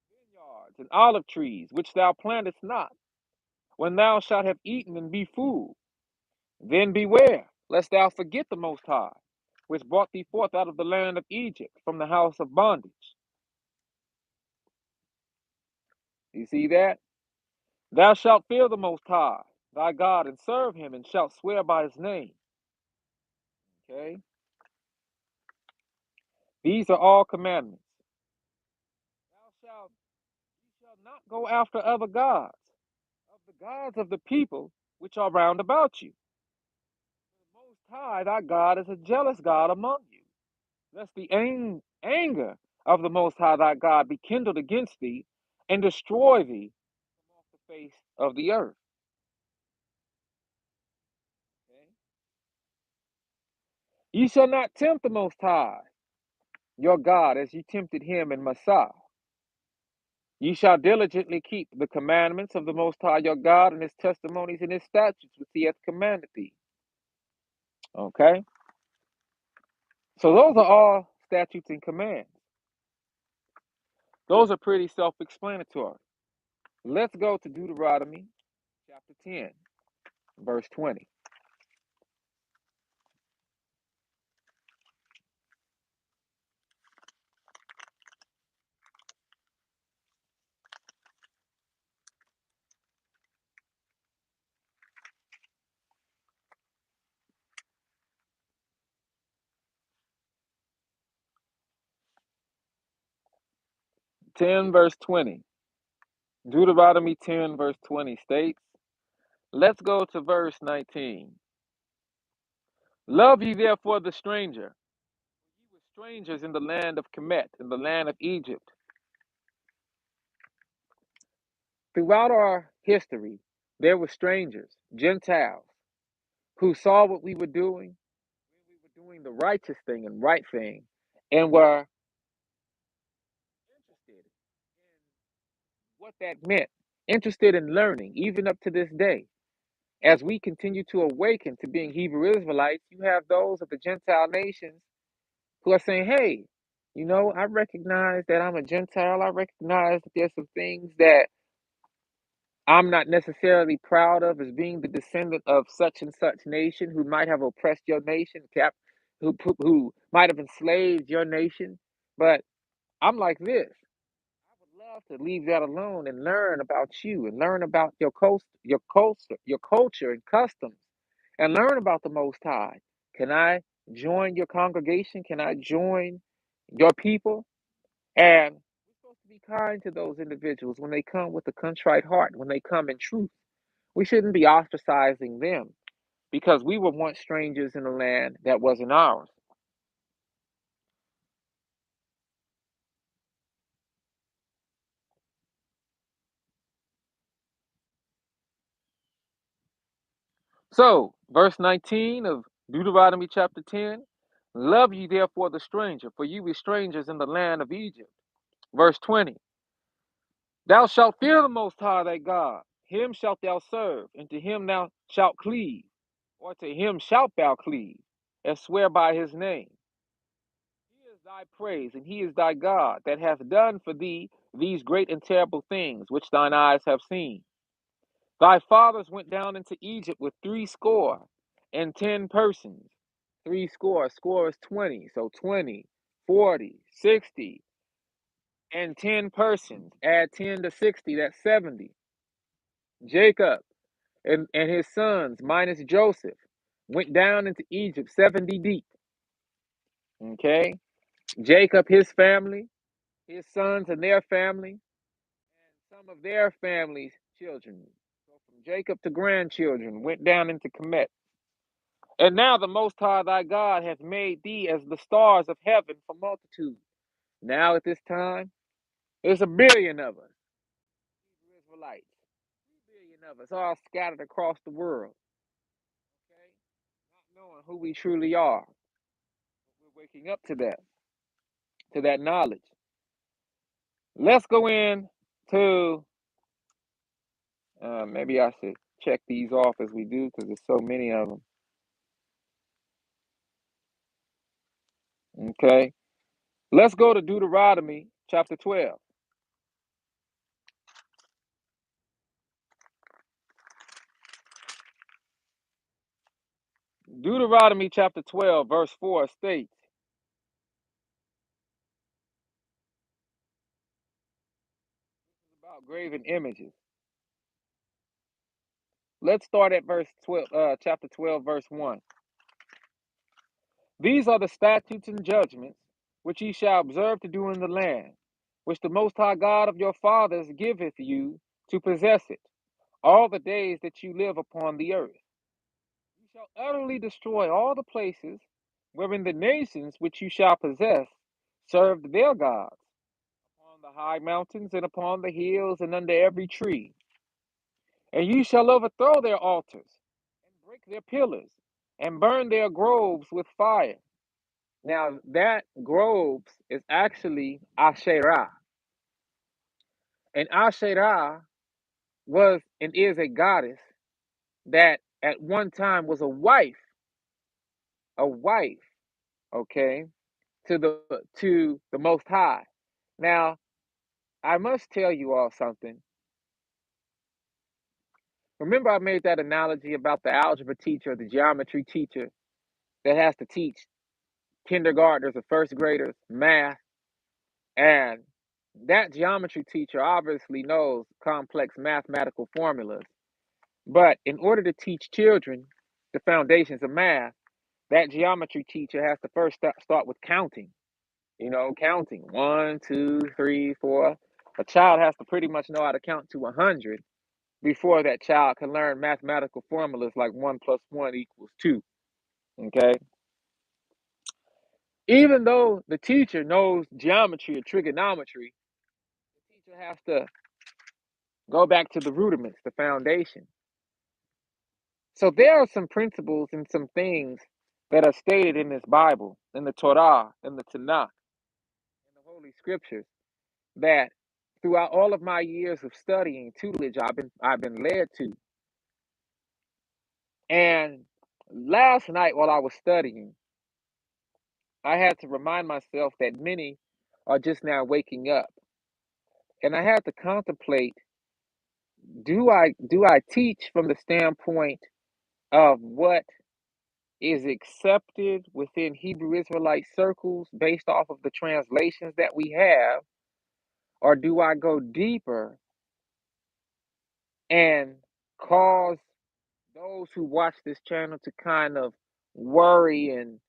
vineyards and olive trees, which thou plantest not, when thou shalt have eaten and be full. Then beware, lest thou forget the Most High, which brought thee forth out of the land of Egypt from the house of bondage. You see that? Thou shalt fear the Most High, thy God, and serve him, and shalt swear by his name. Okay? These are all commandments. You shall not go after other gods, of the gods of the people which are round about you. The Most High, thy God, is a jealous God among you, lest the anger of the Most High thy God be kindled against thee, and destroy thee from off the face of the earth. Okay? Ye shall not tempt the Most High your God as ye tempted him in Massah. Ye shall diligently keep the commandments of the Most High your God, and his testimonies and his statutes which he hath commanded thee. Okay? So those are all statutes and commands. Those are pretty self-explanatory. Let's go to Deuteronomy chapter 10, verse 20. 10, verse 20. Deuteronomy 10, verse 20 states, let's go to verse 19. Love ye therefore the stranger. Ye were strangers in the land of Kemet, in the land of Egypt. Throughout our history, there were strangers, Gentiles, who saw what we were doing, when we were doing the righteous thing and right thing, and were interested in what that meant, interested in learning, even up to this day. As we continue to awaken to being Hebrew Israelites, you have those of the Gentile nations who are saying, hey, I recognize that I'm a Gentile. I recognize that there's some things that I'm not necessarily proud of as being the descendant of such and such nation who might have oppressed your nation, who might have enslaved your nation. But I'm like this. I would love to leave that alone and learn about you and learn about your culture and customs and learn about the Most High. Can I join your congregation? Can I join your people? And we're supposed to be kind to those individuals when they come with a contrite heart, when they come in truth. We shouldn't be ostracizing them because we were once strangers in a land that wasn't ours. So, verse 19 of Deuteronomy chapter 10, love ye therefore the stranger, for ye were strangers in the land of Egypt. Verse 20, thou shalt fear the Most High thy God, him shalt thou serve, and to him thou shalt cleave, or to him shalt thou cleave, and swear by his name. He is thy praise, and he is thy God, that hath done for thee these great and terrible things which thine eyes have seen. Thy fathers went down into Egypt with 60 and 10 persons. Score is 20. So 20, 40, 60, and 10 persons. Add 10 to 60, that's 70. Jacob and his sons, minus Joseph, went down into Egypt 70 deep. Okay? Jacob, his family, his sons and their family, and some of their families' children. So from Jacob to grandchildren went down into Kemet. And now the Most High thy God hath made thee as the stars of heaven for multitude. Now at this time, there's 1 billion of us, Hebrew Israelites, 3 billion of us, all scattered across the world. Okay, not knowing who we truly are. We're waking up to that knowledge. Let's go in to. Maybe I should check these off as we do because there's so many of them. Okay, let's go to Deuteronomy chapter 12. Deuteronomy chapter 12, verse 4 states, about graven images. Let's start at verse 12, chapter 12, verse 1. These are the statutes and judgments which ye shall observe to do in the land, which the Most High God of your fathers giveth you to possess it, all the days that you live upon the earth. You shall utterly destroy all the places wherein the nations which you shall possess served their gods, upon the high mountains and upon the hills and under every tree. And you shall overthrow their altars, and break their pillars, and burn their groves with fire. Now, that groves is actually Asherah. And Asherah was and is a goddess that at one time was a wife, okay, to the Most High. Now, I must tell you all something. Remember, I made that analogy about the algebra teacher, the geometry teacher that has to teach kindergartners or first graders math, and that geometry teacher obviously knows complex mathematical formulas. But in order to teach children the foundations of math, that geometry teacher has to first start with counting. Counting 1, 2, 3, 4. A child has to pretty much know how to count to 100 before that child can learn mathematical formulas like 1 + 1 = 2. Okay. Even though the teacher knows geometry or trigonometry, the teacher has to go back to the rudiments, the foundation. So there are some principles and some things that are stated in this Bible, in the Torah, in the Tanakh, in the Holy Scriptures, that throughout all of my years of studying tutelage, I've been led to. And last night while I was studying, I had to remind myself that many are just now waking up. And I had to contemplate, do I teach from the standpoint of what is accepted within Hebrew Israelite circles based off of the translations that we have, or do I go deeper and cause those who watch this channel to kind of worry and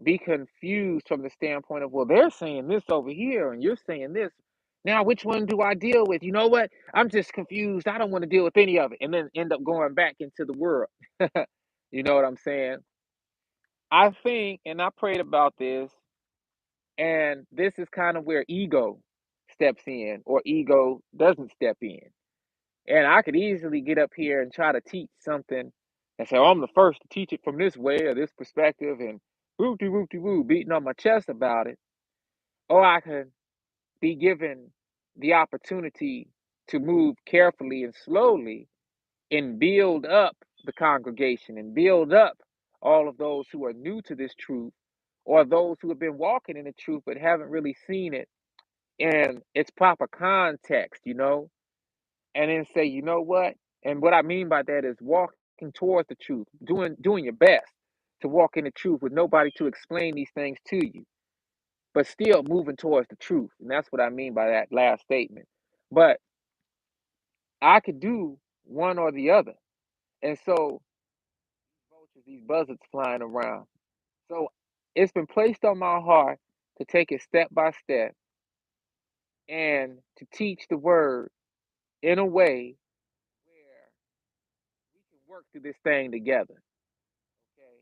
be confused from the standpoint of, well, they're saying this over here and you're saying this. Now, which one do I deal with? You know what? I'm just confused. I don't want to deal with any of it. And then end up going back into the world. You know what I'm saying? I think, and I prayed about this, and this is kind of where ego steps in or ego doesn't step in. And I could easily get up here and try to teach something and say, oh, I'm the first to teach it from this way or this perspective and woo, beating on my chest about it. Or I could be given the opportunity to move carefully and slowly and build up the congregation and build up all of those who are new to this truth or those who have been walking in the truth but haven't really seen it in its proper context, and then say, you know what? And what I mean by that is walking towards the truth, doing your best to walk in the truth with nobody to explain these things to you, but still moving towards the truth. And that's what I mean by that last statement. But I could do one or the other. And so these buzzards flying around. So it's been placed on my heart to take it step by step and to teach the word in a way where we can work through this thing together. Okay.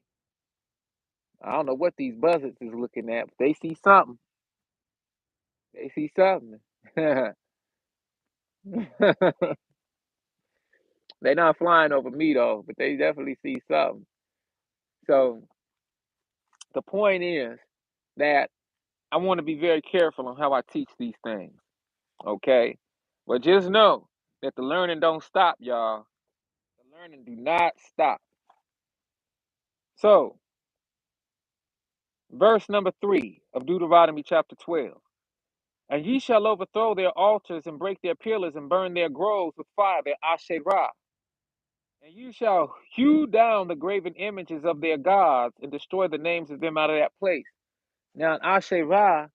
I don't know what these buzzards is looking at, but they see something. They see something. They're not flying over me though, but they definitely see something. So the point is that I want to be very careful on how I teach these things. Okay. But just know that the learning don't stop, y'all. The learning do not stop. So, verse number 3 of Deuteronomy chapter 12. And ye shall overthrow their altars and break their pillars and burn their groves with fire, their Asherah. And you shall hew down the graven images of their gods and destroy the names of them out of that place. Now, an Asherah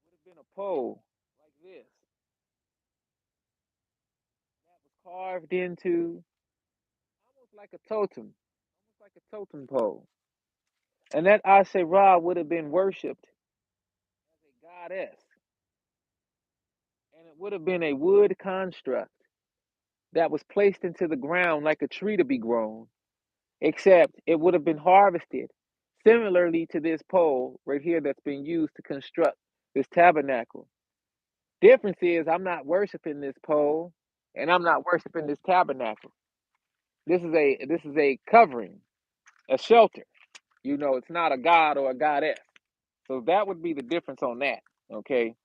would have been a pole like this that was carved into almost like a totem, almost like a totem pole. And that Asherah would have been worshipped as a goddess. And it would have been a wood construct that was placed into the ground like a tree to be grown, except it would have been harvested similarly to this pole right here that's been used to construct this tabernacle. Difference is I'm not worshiping this pole and I'm not worshiping this tabernacle. This is a covering, a shelter. It's not a god or a goddess. So that would be the difference on that. Okay.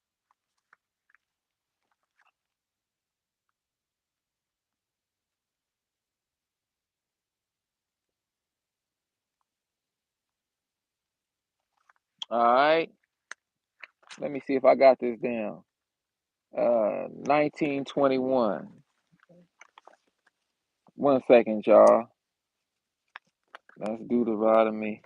All right. Let me see if I got this down. 1921. 1 second, y'all. That's Deuteronomy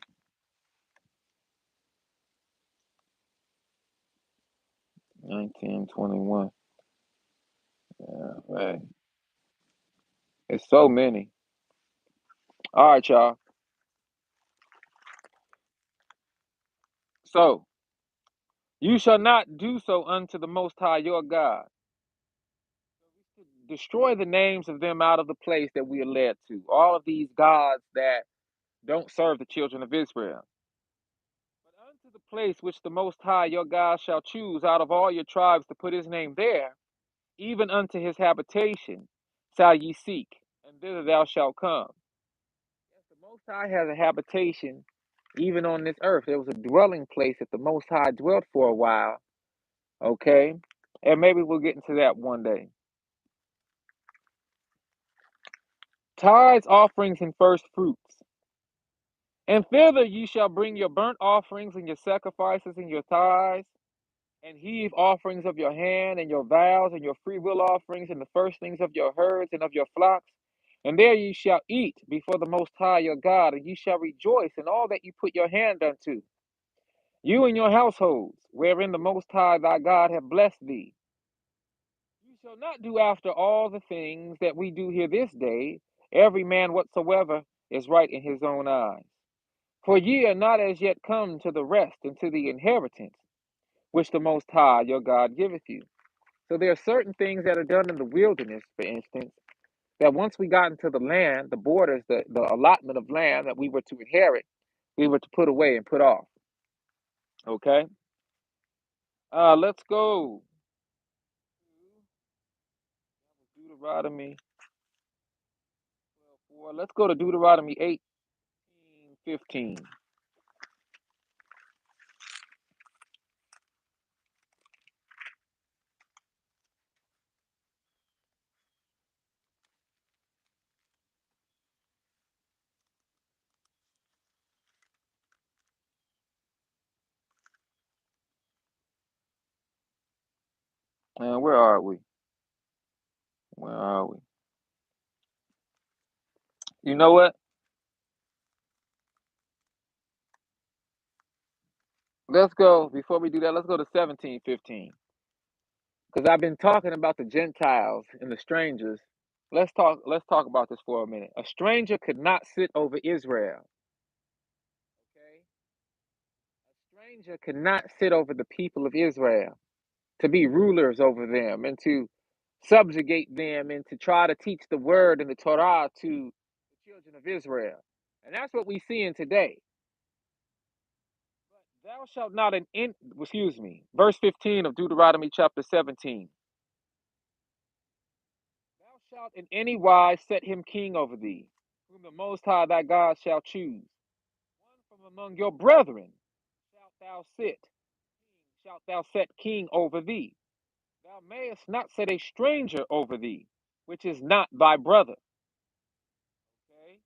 1921. Right. It's so many. All right, y'all. So, you shall not do so unto the Most High your God. Destroy the names of them out of the place that we are led to. All of these gods that don't serve the children of Israel. But unto the place which the Most High your God shall choose out of all your tribes to put his name there, even unto his habitation shall ye seek, and thither thou shalt come. Yes, the Most High has a habitation even on this earth. There was a dwelling place that the Most High dwelt for a while. Okay? And maybe we'll get into that one day. Tithes, offerings, and first fruits. And thither ye shall bring your burnt offerings and your sacrifices and your tithes, and heave offerings of your hand and your vows and your freewill offerings and the firstlings of your herds and of your flocks And there ye shall eat before the Most High your God, and ye shall rejoice in all that you put your hand unto, you and your households, wherein the Most High thy God hath blessed thee. You shall not do after all the things that we do here this day, every man whatsoever is right in his own eyes. For ye are not as yet come to the rest and to the inheritance, which the Most High your God giveth you. So there are certain things that are done in the wilderness, for instance, that once we got into the land, the borders, the allotment of land that we were to inherit, we were to put away and put off. Okay? Let's go. Deuteronomy 12:4. Let's go to Deuteronomy 18:15. Where are we? Where are we? You know what? Let's go, before we do that, let's go to 17:15. Because I've been talking about the Gentiles and the strangers. Let's talk about this for a minute. A stranger could not sit over Israel. Okay? A stranger could not sit over the people of Israel, to be rulers over them and to subjugate them and to try to teach the word and the Torah to the children of Israel. And that's what we see in today. Thou shalt not verse 15 of Deuteronomy chapter 17. Thou shalt in any wise set him king over thee, whom the Most High thy God shall choose. One from among your brethren shalt thou set king over thee. Thou mayest not set a stranger over thee, which is not thy brother. Okay?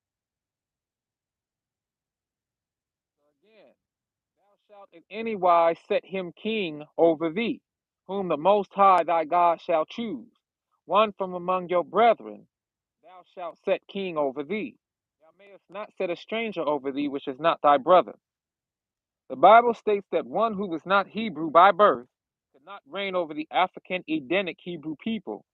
So again, thou shalt in any wise set him king over thee, whom the Most High thy God shall choose. One from among your brethren thou shalt set king over thee. Thou mayest not set a stranger over thee, which is not thy brother. The Bible states that one who was not Hebrew by birth could not reign over the African Edenic Hebrew people.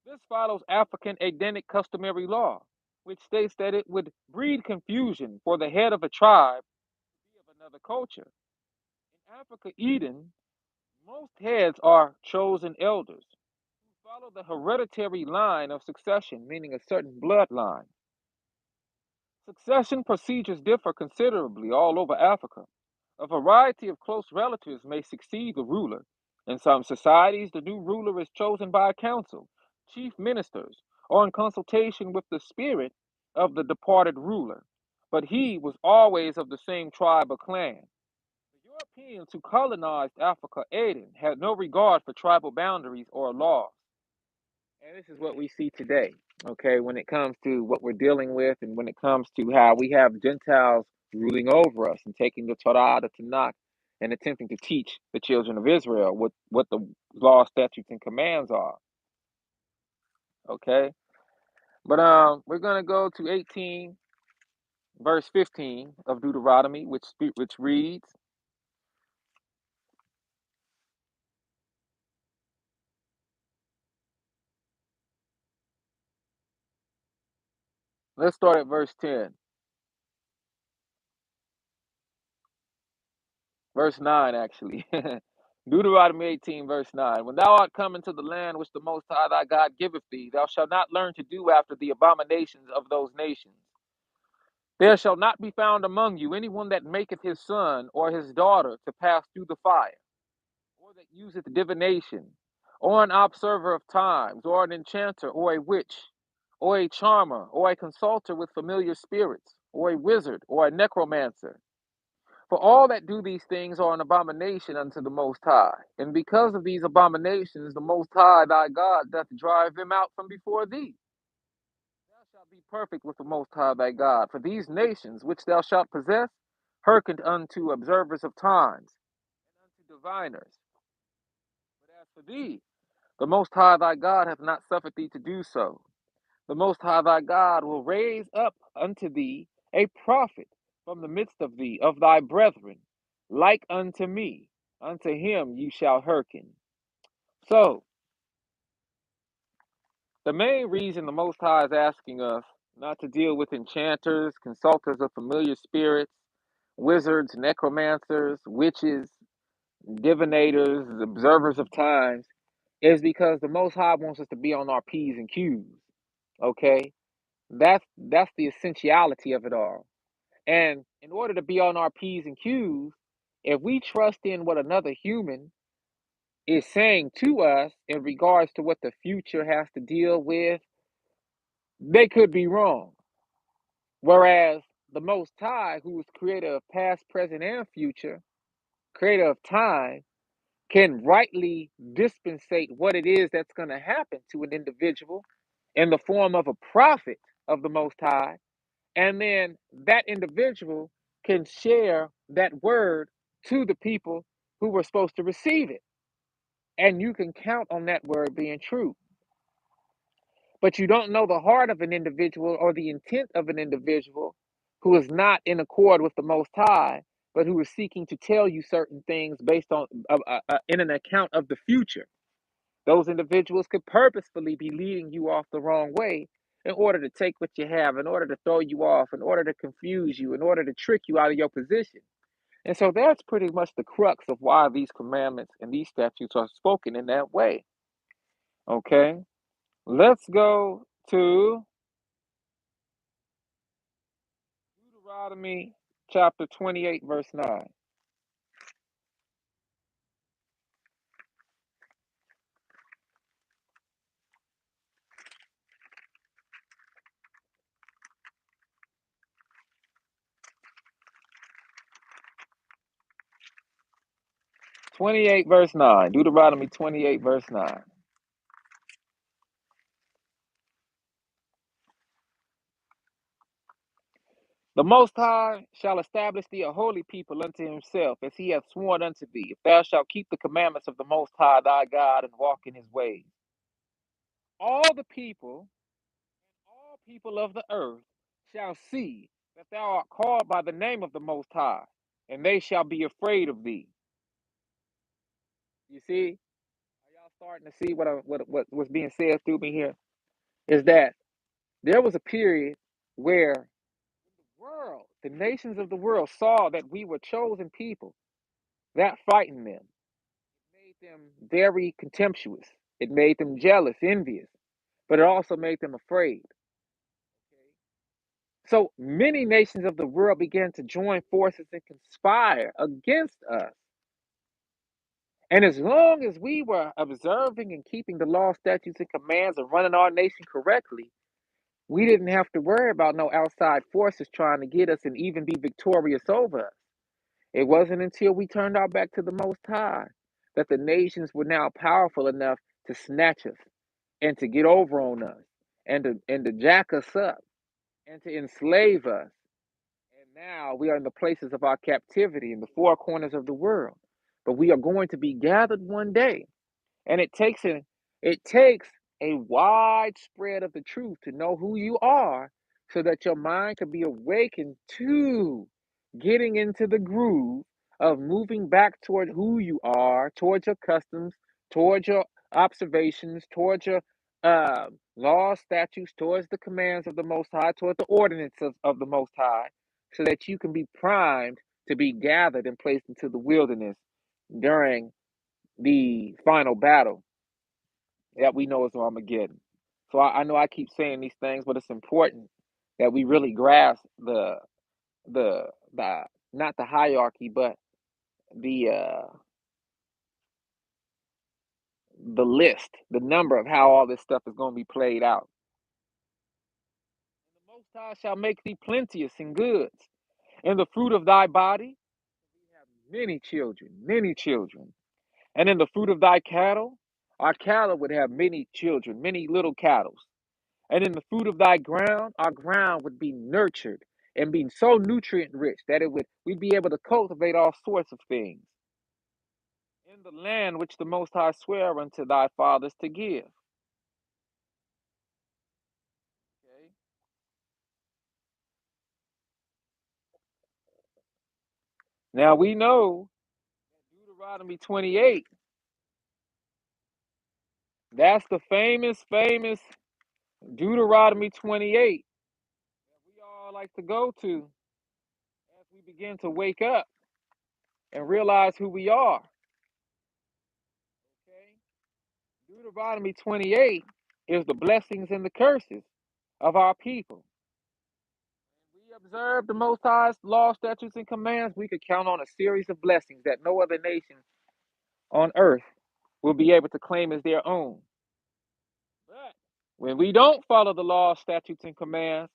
This follows African Edenic customary law, which states that it would breed confusion for the head of a tribe to be of another culture. In Africa, Eden, most heads are chosen elders who follow the hereditary line of succession, meaning a certain bloodline. Succession procedures differ considerably all over Africa. A variety of close relatives may succeed the ruler. In some societies, the new ruler is chosen by a council, chief ministers, or in consultation with the spirit of the departed ruler. But he was always of the same tribe or clan. The Europeans who colonized Africa, Aden, had no regard for tribal boundaries or laws. And this is what we see today, okay, when it comes to what we're dealing with and when it comes to how we have Gentiles ruling over us and taking the Torah, the Tanakh, and attempting to teach the children of Israel what the law, statutes, and commands are, okay? But we're going to go to 18, verse 15 of Deuteronomy, which reads, let's start at verse 10. Verse 9, actually. Deuteronomy 18, verse 9. When thou art come into the land which the Most High thy God giveth thee, thou shalt not learn to do after the abominations of those nations. There shall not be found among you anyone that maketh his son or his daughter to pass through the fire, or that useth divination, or an observer of times, or an enchanter, or a witch, or a charmer, or a consulter with familiar spirits, or a wizard, or a necromancer. For all that do these things are an abomination unto the Most High. And because of these abominations, the Most High thy God doth drive them out from before thee. Thou shalt be perfect with the Most High thy God. For these nations which thou shalt possess hearkened unto observers of times, and unto diviners. But as for thee, the Most High thy God hath not suffered thee to do so. the Most High thy God will raise up unto thee a prophet from the midst of thee, of thy brethren, like unto me. Unto him you shall hearken. So, the main reason the Most High is asking us not to deal with enchanters, consulters of familiar spirits, wizards, necromancers, witches, divinators, observers of times, is because the Most High wants us to be on our P's and Q's. Okay? That's the essentiality of it all. And in order to be on our P's and Q's, if we trust in what another human is saying to us in regards to what the future has to deal with, they could be wrong. Whereas the Most High, who is creator of past, present, and future, creator of time, can rightly dispensate what it is that's going to happen to an individual in the form of a prophet of the Most High. And then that individual can share that word to the people who were supposed to receive it. And you can count on that word being true. But you don't know the heart of an individual or the intent of an individual who is not in accord with the Most High, but who is seeking to tell you certain things based on in an account of the future. Those individuals could purposefully be leading you off the wrong way in order to take what you have, in order to throw you off, in order to confuse you, in order to trick you out of your position. And so that's pretty much the crux of why these commandments and these statutes are spoken in that way. Okay? Let's go to Deuteronomy chapter 28, verse 9. 28, verse 9. Deuteronomy 28, verse 9. The Most High shall establish thee a holy people unto himself, as he hath sworn unto thee, if thou shalt keep the commandments of the Most High thy God and walk in his ways. All people of the earth shall see that thou art called by the name of the Most High, and they shall be afraid of thee. You see? Are y'all starting to see what was being said through me here? Is that there was a period where the nations of the world saw that we were chosen people. That frightened them. It made them very contemptuous. It made them jealous, envious, but it also made them afraid. So many nations of the world began to join forces and conspire against us. And as long as we were observing and keeping the law, statutes, and commands and running our nation correctly, we didn't have to worry about no outside forces trying to get us and even be victorious over us. It wasn't until we turned our back to the Most High that the nations were now powerful enough to snatch us and to get over on us and to jack us up and to enslave us. And now we are in the places of our captivity in the four corners of the world. But we are going to be gathered one day. And it takes a wide spread of the truth to know who you are so that your mind can be awakened to getting into the groove of moving back toward who you are, towards your customs, towards your observations, towards your laws, statutes, towards the commands of the Most High, towards the ordinances of the Most High, so that you can be primed to be gathered and placed into the wilderness during the final battle that we know is Armageddon. So I know I keep saying these things, but it's important that we really grasp the the not the hierarchy, but the the list, the number of how all this stuff is going to be played out. The Most High shall make thee plenteous in goods, and the fruit of thy body have many children, many children. And in the fruit of thy cattle, our cattle would have many children, many little cattle. And in the fruit of thy ground, our ground would be nurtured and be so nutrient rich that we'd be able to cultivate all sorts of things in the land which the Most High sware unto thy fathers to give. Now we know Deuteronomy 28, that's the famous Deuteronomy 28 we all like to go to as we begin to wake up and realize who we are. Okay? Deuteronomy 28 is the blessings and the curses of our people. We observe the Most High's law, statutes, and commands. We could count on a series of blessings that no other nation on earth will be able to claim as their own. But when we don't follow the law, statutes, and commands,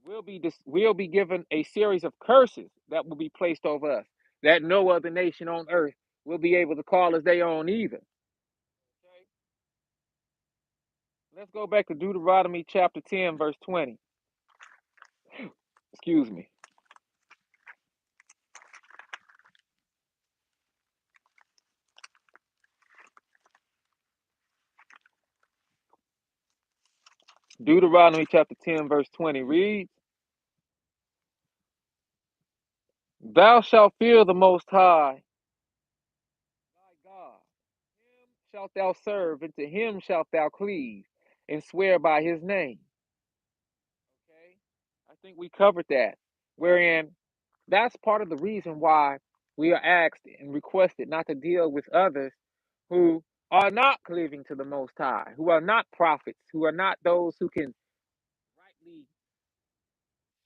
we'll be given a series of curses that will be placed over us that no other nation on earth will be able to call as their own either. Okay? Let's go back to Deuteronomy chapter 10, verse 20. Excuse me. Deuteronomy chapter 10, verse 20 reads, Thou shalt fear the Most High, thy God. Him shalt thou serve, and to him shalt thou cleave, and swear by his name. Okay? I think we covered that. Wherein that's part of the reason why we are asked and requested not to deal with others who are not cleaving to the Most High, who are not prophets, who are not those who can rightly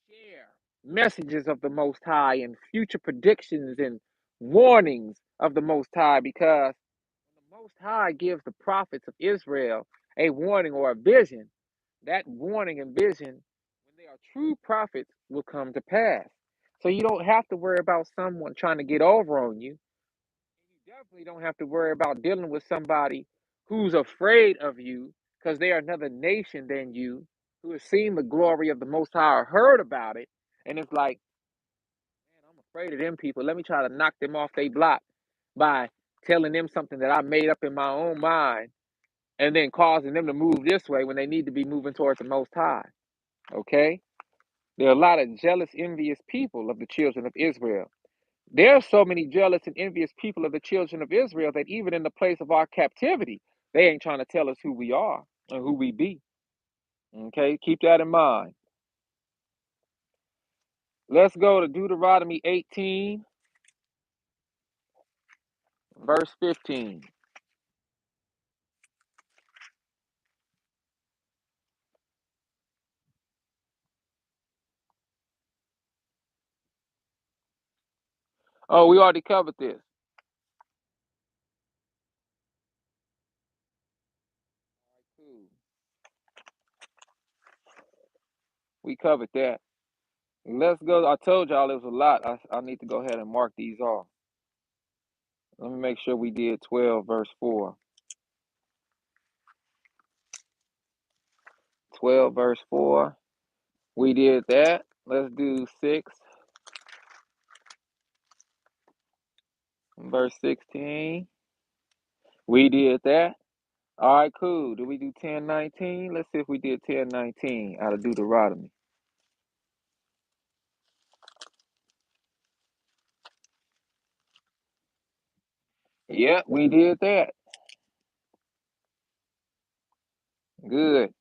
share messages of the Most High and future predictions and warnings of the Most High, because when the Most High gives the prophets of Israel a warning or a vision, that warning and vision, when they are true prophets, will come to pass. So you don't have to worry about someone trying to get over on you. You definitely don't have to worry about dealing with somebody who's afraid of you because they are another nation than you, who has seen the glory of the Most High or heard about it. And it's like, man, I'm afraid of them people. Let me try to knock them off their block by telling them something that I made up in my own mind and then causing them to move this way when they need to be moving towards the Most High. Okay? There are a lot of jealous, envious people of the children of Israel. There are so many jealous and envious people of the children of Israel that even in the place of our captivity, they ain't trying to tell us who we are and who we be. Okay? Keep that in mind. Let's go to Deuteronomy 18, verse 15. Oh, we already covered this. Cool. We covered that. Let's go. I told y'all it was a lot. I need to go ahead and mark these off. Let me make sure we did 12, verse 4. 12, verse 4. We did that. Let's do 6, verse 16. We did that. All right, cool. Did we do 10:19? Let's see if we did 10:19 out of Deuteronomy. Yeah, we did that. Good.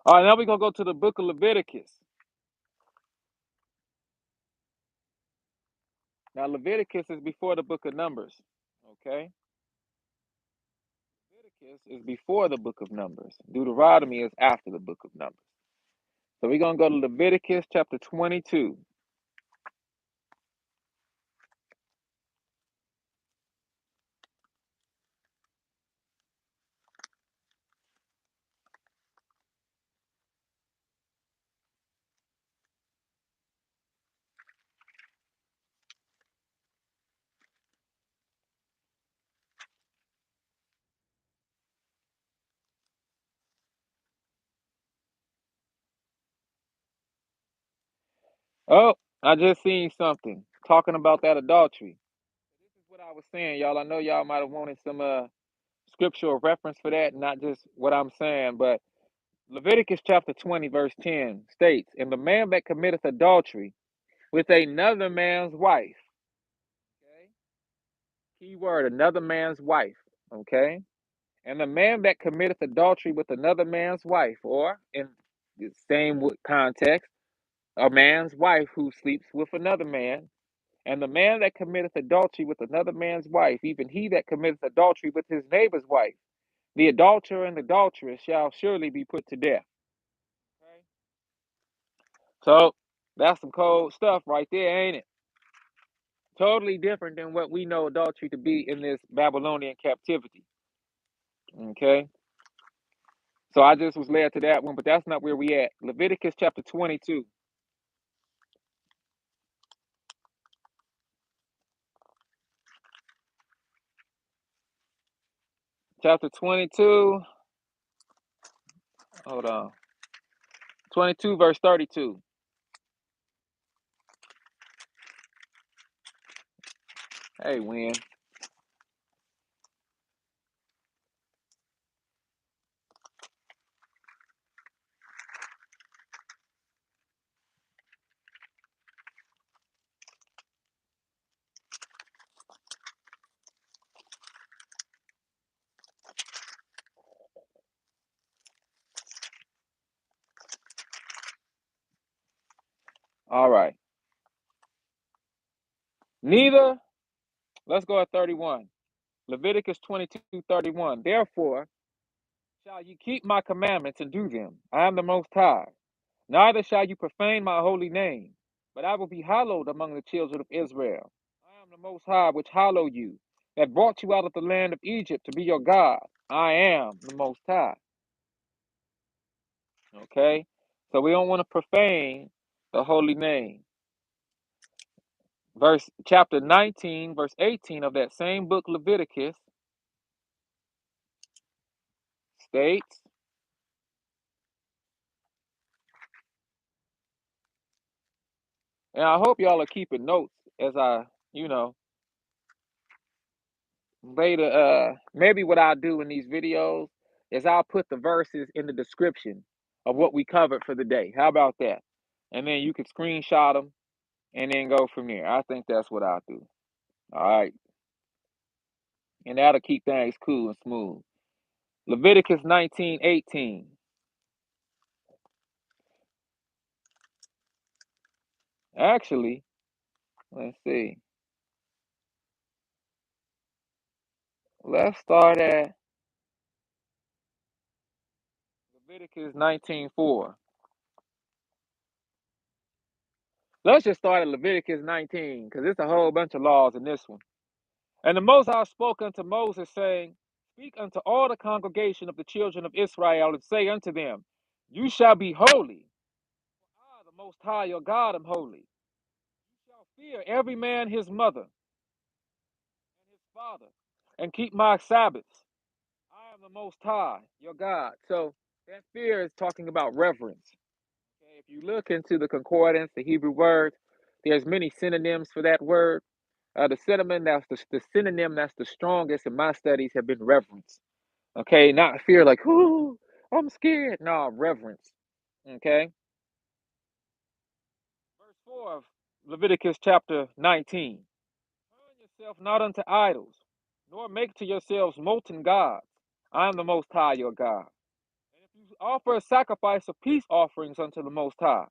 All right, now we're going to go to the book of Leviticus. Now, Leviticus is before the book of Numbers. Okay? Leviticus is before the book of Numbers. Deuteronomy is after the book of Numbers. So we're going to go to Leviticus chapter 22. Oh, I just seen something talking about that adultery. This is what I was saying, y'all. I know y'all might have wanted some scriptural reference for that, not just what I'm saying, but Leviticus chapter 20, verse 10 states, And the man that committeth adultery with another man's wife Key word, another man's wife. Okay? And the man that committeth adultery with another man's wife, or in the same context, a man's wife who sleeps with another man, and the man that committeth adultery with another man's wife, even he that committeth adultery with his neighbor's wife, the adulterer and adulteress shall surely be put to death. Okay? So that's some cold stuff right there, ain't it? Totally different than what we know adultery to be in this Babylonian captivity. Okay? So I just was led to that one, but that's not where we at. Leviticus chapter 22. Chapter 22. Hold on. 22 verse 32. Hey, Win. All right. Neither, let's go at 31. Leviticus 22:31. Therefore shall you keep my commandments and do them. I am the Most High. Neither shall you profane my holy name, but I will be hallowed among the children of Israel. I am the Most High, which hallow you, that brought you out of the land of Egypt to be your God. I am the Most High. Okay? So we don't want to profane the holy name. Chapter 19, verse 18 of that same book, Leviticus, states, and I hope y'all are keeping notes as I, later, maybe what I'll do in these videos is I'll put the verses in the description of what we covered for the day. How about that? And then you can screenshot them and then go from there. I think that's what I'll do. All right. And that'll keep things cool and smooth. Leviticus 19:18. Actually, let's see. Let's start at Leviticus 19:4. Let's just start at Leviticus 19 because it's a whole bunch of laws in this one. And the Most High spoke unto Moses, saying, Speak unto all the congregation of the children of Israel, and say unto them, You shall be holy. I, the Most High, your God, am holy. You shall fear every man his mother and his father, and keep my Sabbaths. I am the Most High, your God. So that fear is talking about reverence. Okay, if you look into the concordance, the Hebrew word, there's many synonyms for that word. The synonym the synonym that's the strongest in my studies have been reverence. Okay, not fear like, ooh, I'm scared. No, reverence. Okay. Verse 4 of Leviticus chapter 19. Turn yourself not unto idols, nor make to yourselves molten gods. I am the Most High your God. And if you offer a sacrifice of peace offerings unto the Most High,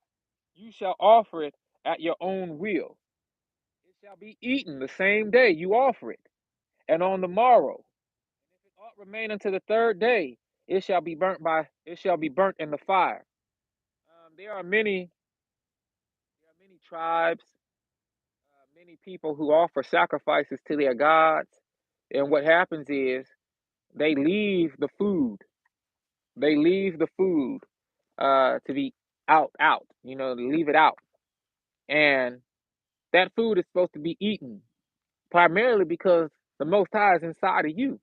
you shall offer it at your own will. It shall be eaten the same day you offer it, and on the morrow. If it ought remain unto the third day, it shall be burnt in the fire. There are many tribes, many people who offer sacrifices to their gods, and what happens is they leave the food. They leave the food to be out. They leave it out, and that food is supposed to be eaten primarily because the Most High is inside of you,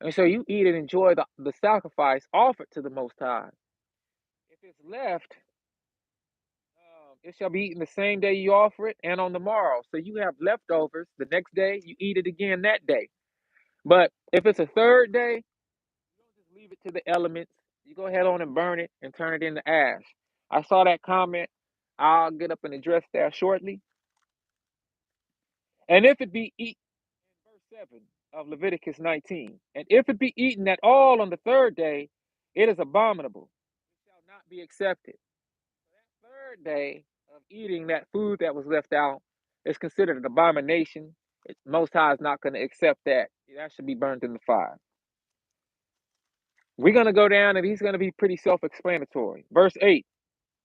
and so you eat and enjoy the sacrifice offered to the Most High. If it's left, it shall be eaten the same day you offer it and on the morrow. So you have leftovers the next day, you eat it again that day. But if it's a third day, you don't just leave it to the elements. You go ahead on and burn it and turn it into ash. I saw that comment. I'll get up and address that shortly. And if it be eaten, verse 7 of Leviticus 19. And if it be eaten at all on the third day, it is abominable. It shall not be accepted. That third day of eating that food that was left out is considered an abomination. Most High is not going to accept that. That should be burned in the fire. We're going to go down and he's going to be pretty self-explanatory. Verse 8.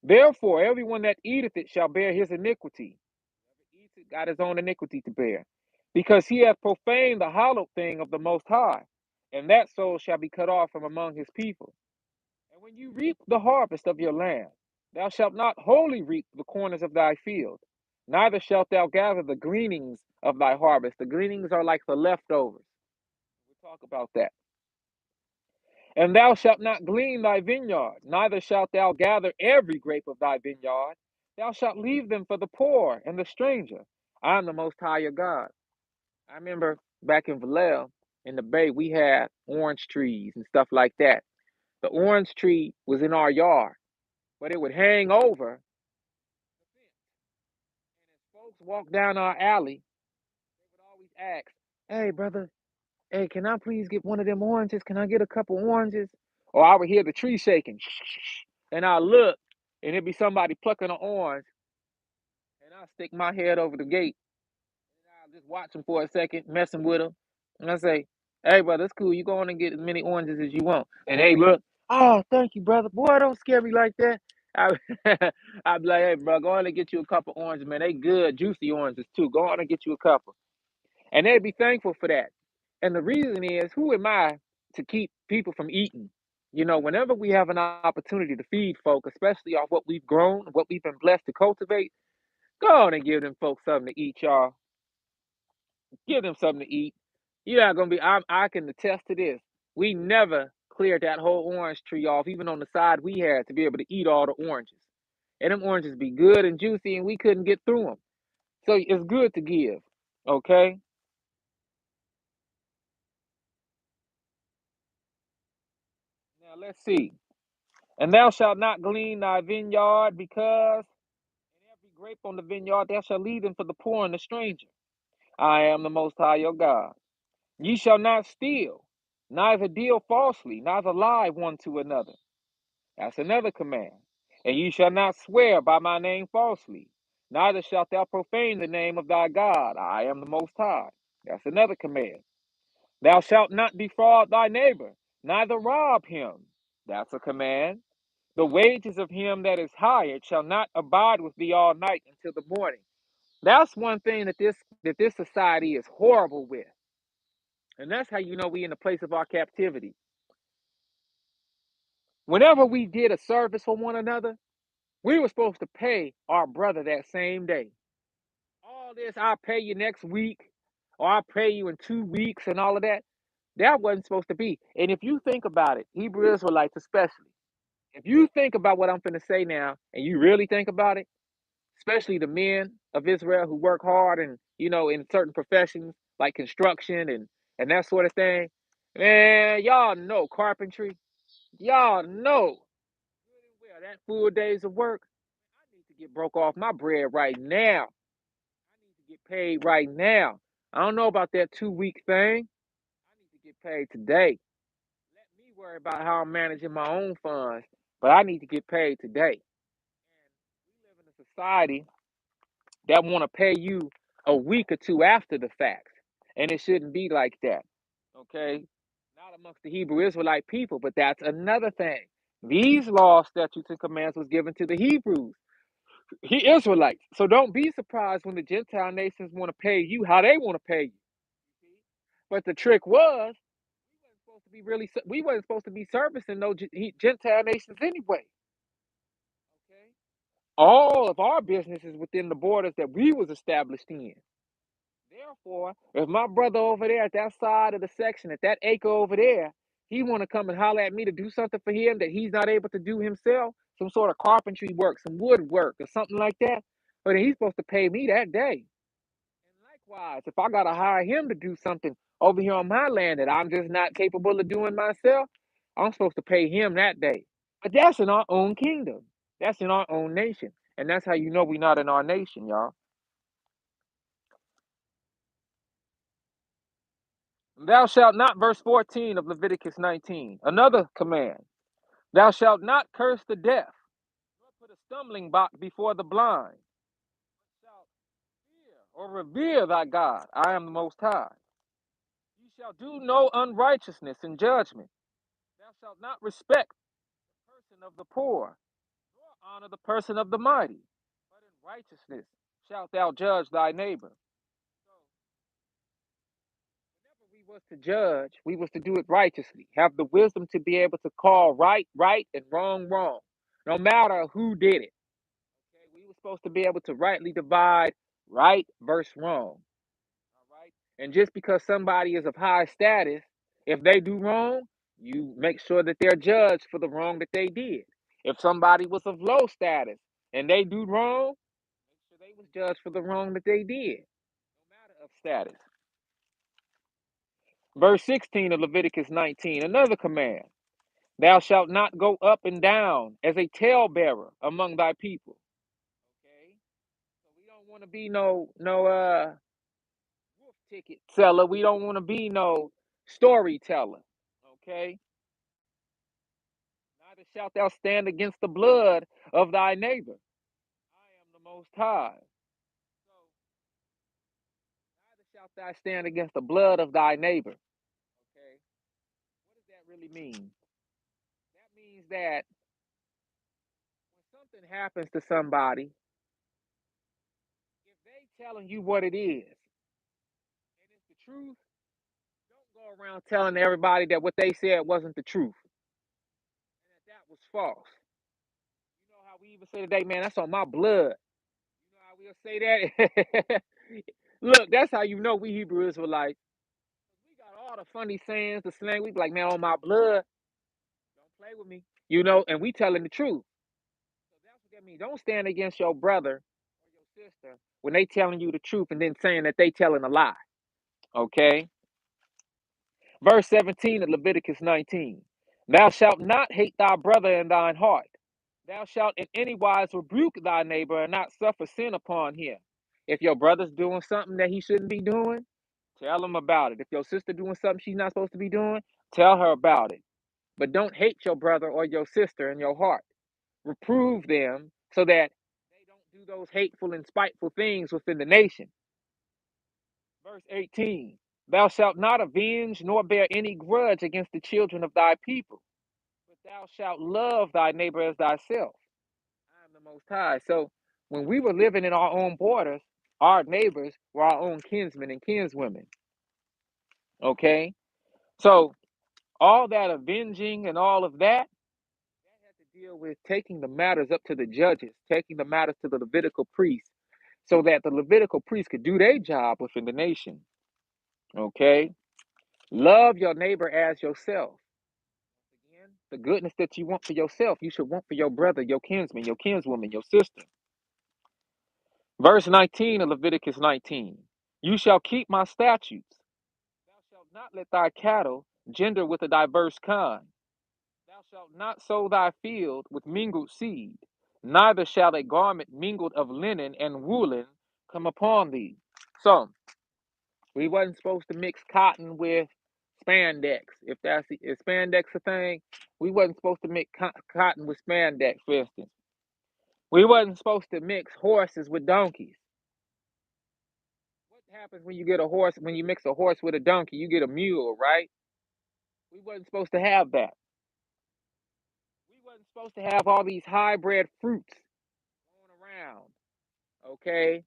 Therefore, everyone that eateth it shall bear his iniquity. Whoever eats it got his own iniquity to bear. Because he hath profaned the hallowed thing of the Most High, and that soul shall be cut off from among his people. And when you reap the harvest of your land, thou shalt not wholly reap the corners of thy field, neither shalt thou gather the gleanings of thy harvest. The gleanings are like the leftovers. We'll talk about that. And thou shalt not glean thy vineyard, neither shalt thou gather every grape of thy vineyard. Thou shalt leave them for the poor and the stranger. I am the Most High your God. I remember back in Vallejo, in the Bay, we had orange trees and stuff like that. The orange tree was in our yard, but it would hang over. And as folks walked down our alley, they would always ask, "Hey, brother, hey, can I please get one of them oranges? Can I get a couple oranges?" Or I would hear the tree shaking, and I look, and it'd be somebody plucking an orange, and I stick my head over the gate, and I just watch them for a second, messing with them, and I say, "Hey, brother, it's cool. You go on and get as many oranges as you want." And they look, "Oh, thank you, brother. Boy, don't scare me like that." I, I'd be like, "Hey, bro, go on and get you a couple oranges, man. They good, juicy oranges too. Go on and get you a couple." And they'd be thankful for that. And the reason is, who am I to keep people from eating? You know, whenever we have an opportunity to feed folk, especially off what we've grown, what we've been blessed to cultivate, go on and give them folks something to eat, y'all. Give them something to eat. You're not gonna be. I can attest to this. We never cleared that whole orange tree off, even on the side we had, to be able to eat all the oranges. And them oranges be good and juicy, and we couldn't get through them. So it's good to give. Okay. Now let's see. And thou shalt not glean thy vineyard, because in every grape on the vineyard thou shalt leave them for the poor and the stranger. I am the Most High your God. Ye shall not steal, neither deal falsely, neither lie one to another. That's another command. And ye shall not swear by my name falsely, neither shalt thou profane the name of thy God. I am the Most High. That's another command. Thou shalt not defraud thy neighbor, neither rob him. That's a command. The wages of him that is hired shall not abide with thee all night until the morning. That's one thing that this society is horrible with. And that's how you know we in the place of our captivity. Whenever we did a service for one another, we were supposed to pay our brother that same day. All this, I'll pay you next week, or I'll pay you in 2 weeks and all of that. That wasn't supposed to be. And if you think about it, Hebrew Israelites especially, if you think about what I'm going to say now, and you really think about it, especially the men of Israel who work hard and in certain professions like construction and that sort of thing. Man, y'all know carpentry. Y'all know well that full days of work. I need to get broke off my bread right now. I need to get paid right now. I don't know about that 2 week thing. I need to get paid today. Let me worry about how I'm managing my own funds, but I need to get paid today. And we live in a society that want to pay you a week or two after the fact. And it shouldn't be like that. Okay? Not amongst the Hebrew Israelite people, but that's another thing. These laws, statutes, and commands was given to the Hebrews, Israelites. So don't be surprised when the Gentile nations want to pay you how they want to pay you. But the trick was, we wasn't supposed to be servicing no Gentile nations anyway. Okay? All of our business is within the borders that we was established in. Therefore, if my brother over there at that side of the section, at that acre over there, he want to come and holler at me to do something for him that he's not able to do himself, some sort of carpentry work, some wood work, or something like that, but then he's supposed to pay me that day. And likewise, if I got to hire him to do something over here on my land that I'm just not capable of doing myself, I'm supposed to pay him that day. But that's in our own kingdom. That's in our own nation. And that's how you know we're not in our nation, y'all. Thou shalt not, verse 14 of Leviticus 19, another command. Thou shalt not curse the deaf, nor put a stumbling block before the blind. Thou shalt fear or revere thy God. I am the Most High. You shall do no unrighteousness in judgment. Thou shalt not respect the person of the poor, nor honor the person of the mighty. But in righteousness shalt thou judge thy neighbor. So, whenever we was to judge, we was to do it righteously. Have the wisdom to be able to call right, right, and wrong, wrong. No matter who did it. Okay, we were supposed to be able to rightly divide right versus wrong. All right. And just because somebody is of high status, if they do wrong, you make sure that they're judged for the wrong that they did. If somebody was of low status and they do wrong, make sure they was judged for the wrong that they did, no matter of status. Verse 16 of Leviticus 19, another command. Thou shalt not go up and down as a talebearer among thy people. Okay? So we don't want to be no wolf ticket seller. We don't want to be no storyteller. Okay? Neither shalt thou stand against the blood of thy neighbor. I am the Most High. So, neither shalt thou stand against the blood of thy neighbor. Okay? What does that really mean? That means that when something happens to somebody, if they telling you what it is and it's the truth, don't go around telling everybody that what they said wasn't the truth and that was false. You know how we even say today, man, that's on my blood. You know how we'll say that? Look, that's how you know we Hebrew Israelites. We got all the funny sayings, the slang. We be like, man, on my blood, don't play with me. You know, and we telling the truth. So that's what that means. Don't stand against your brother or your sister when they telling you the truth and then saying that they telling a lie. Okay? Verse 17 of Leviticus 19. Thou shalt not hate thy brother in thine heart. Thou shalt in any wise rebuke thy neighbor and not suffer sin upon him. If your brother's doing something that he shouldn't be doing, tell him about it. If your sister doing something she's not supposed to be doing, tell her about it. But don't hate your brother or your sister in your heart. Reprove them so that they don't do those hateful and spiteful things within the nation. Verse 18. Thou shalt not avenge nor bear any grudge against the children of thy people, but thou shalt love thy neighbor as thyself. I am the Most High. So when we were living in our own borders, our neighbors were our own kinsmen and kinswomen. Okay? So all that avenging and all of that had to deal with taking the matters up to the judges, taking the matters to the Levitical priests, so that the Levitical priests could do their job within the nation. Okay? Love your neighbor as yourself. Again, the goodness that you want for yourself, you should want for your brother, your kinsman, your kinswoman, your sister. Verse 19 of Leviticus 19. You shall keep my statutes. Thou shalt not let thy cattle gender with a diverse kind. Thou shalt not sow thy field with mingled seed, neither shall a garment mingled of linen and woolen come upon thee. So, we wasn't supposed to mix cotton with spandex. If spandex a thing, we wasn't supposed to mix cotton with spandex, for instance. We wasn't supposed to mix horses with donkeys. What happens when you get a horse, when you mix a horse with a donkey, you get a mule, right? We wasn't supposed to have that. We wasn't supposed to have all these hybrid fruits going around, okay?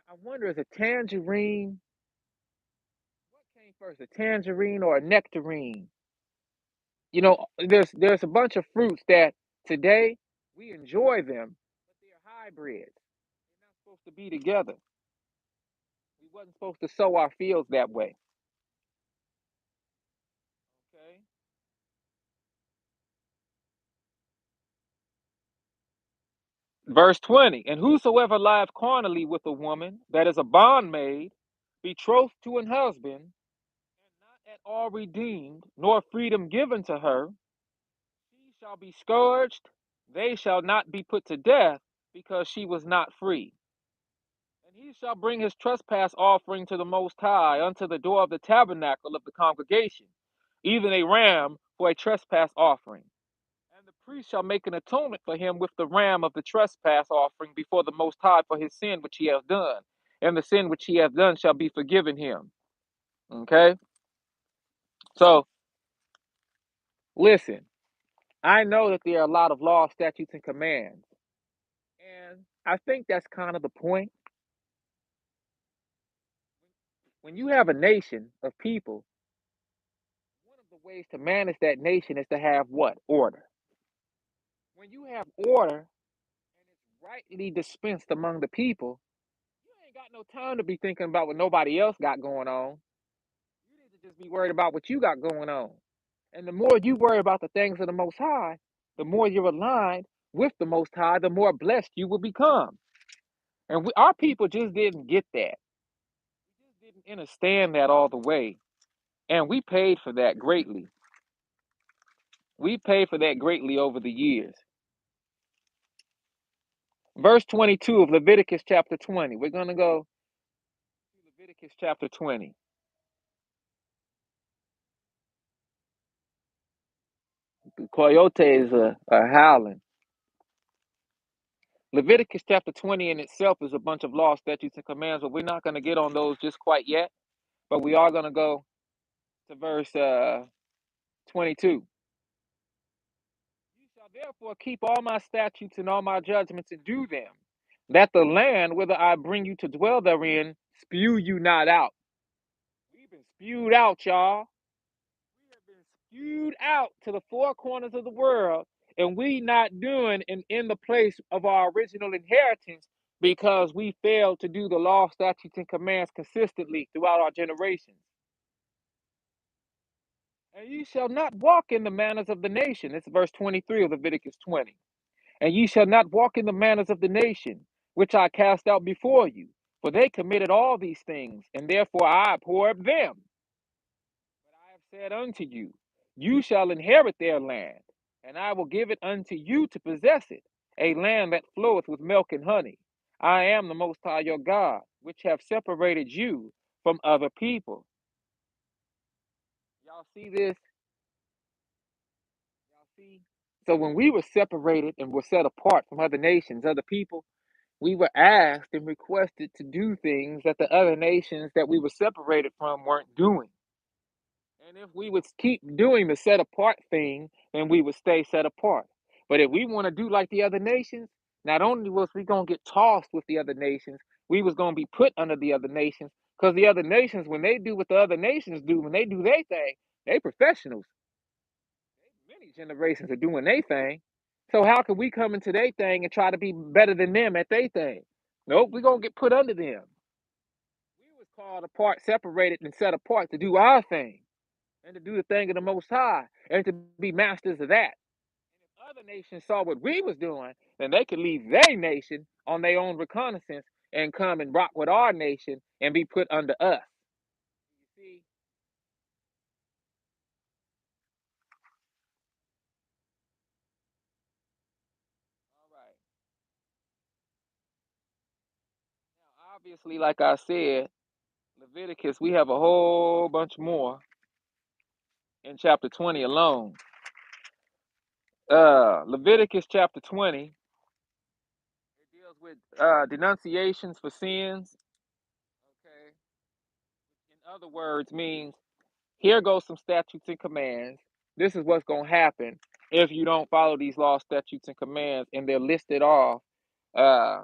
I wonder, is a tangerine, what came first, a tangerine or a nectarine? You know, there's a bunch of fruits that today we enjoy them, but they're hybrids. They're not supposed to be together. We wasn't supposed to sow our fields that way. Okay. Verse 20. And whosoever lieth carnally with a woman that is a bondmaid, betrothed to an husband, and not at all redeemed, nor freedom given to her, she shall be scourged. They shall not be put to death, because she was not free. And And he shall bring his trespass offering to the Most High unto the door of the tabernacle of the congregation, even a ram for a trespass offering. And the priest shall make an atonement for him with the ram of the trespass offering before the Most High for his sin which he hath done. And the sin which he hath done shall be forgiven him. Okay? So, listen, I know that there are a lot of law, statutes, and commands. And I think that's kind of the point. When you have a nation of people, one of the ways to manage that nation is to have what? Order. When you have order and it's rightly dispensed among the people, you ain't got no time to be thinking about what nobody else got going on. You need to just be worried about what you got going on. And the more you worry about the things of the Most High, the more you're aligned with the Most High, the more blessed you will become. And our people just didn't get that. We just didn't understand that all the way. And we paid for that greatly. We paid for that greatly over the years. Verse 22 of Leviticus chapter 20. We're going to go to Leviticus chapter 20. The coyotes are howling. Leviticus chapter 20 in itself is a bunch of law, statutes, and commands, but we're not going to get on those just quite yet. But we are going to go to verse 22. You shall therefore keep all my statutes and all my judgments and do them, that the land whither I bring you to dwell therein spew you not out. We've been spewed out, y'all. We have been spewed out to the four corners of the world, and we not doing and in the place of our original inheritance because we failed to do the law, statutes, and commands consistently throughout our generations. And ye shall not walk in the manners of the nation. It's verse 23 of Leviticus 20. And ye shall not walk in the manners of the nation, which I cast out before you, for they committed all these things, and therefore I abhorred them. But I have said unto you, you shall inherit their land, and I will give it unto you to possess it, a land that floweth with milk and honey. I am the Most High your God, which have separated you from other people. Y'all see this? Y'all see? So when we were separated and were set apart from other nations, other people, we were asked and requested to do things that the other nations that we were separated from weren't doing. And if we would keep doing the set apart thing, then we would stay set apart. But if we want to do like the other nations, not only was we gonna get tossed with the other nations, we was gonna be put under the other nations. Because the other nations, when they do what the other nations do, when they do their thing, they professionals. Many generations are doing their thing. So how can we come into their thing and try to be better than them at their thing? Nope, we're gonna get put under them. We was called apart, separated, and set apart to do our thing and to do the thing of the Most High and to be masters of that. And if other nations saw what we was doing, then they could leave their nation on their own reconnaissance and come and rock with our nation and be put under us. You see? All right. Now, obviously, like I said, Leviticus, we have a whole bunch more in chapter 20 alone. Leviticus chapter 20, it deals with denunciations for sins. Okay. In other words, means here goes some statutes and commands. This is what's going to happen if you don't follow these law, statutes, and commands, and they're listed off. Mainly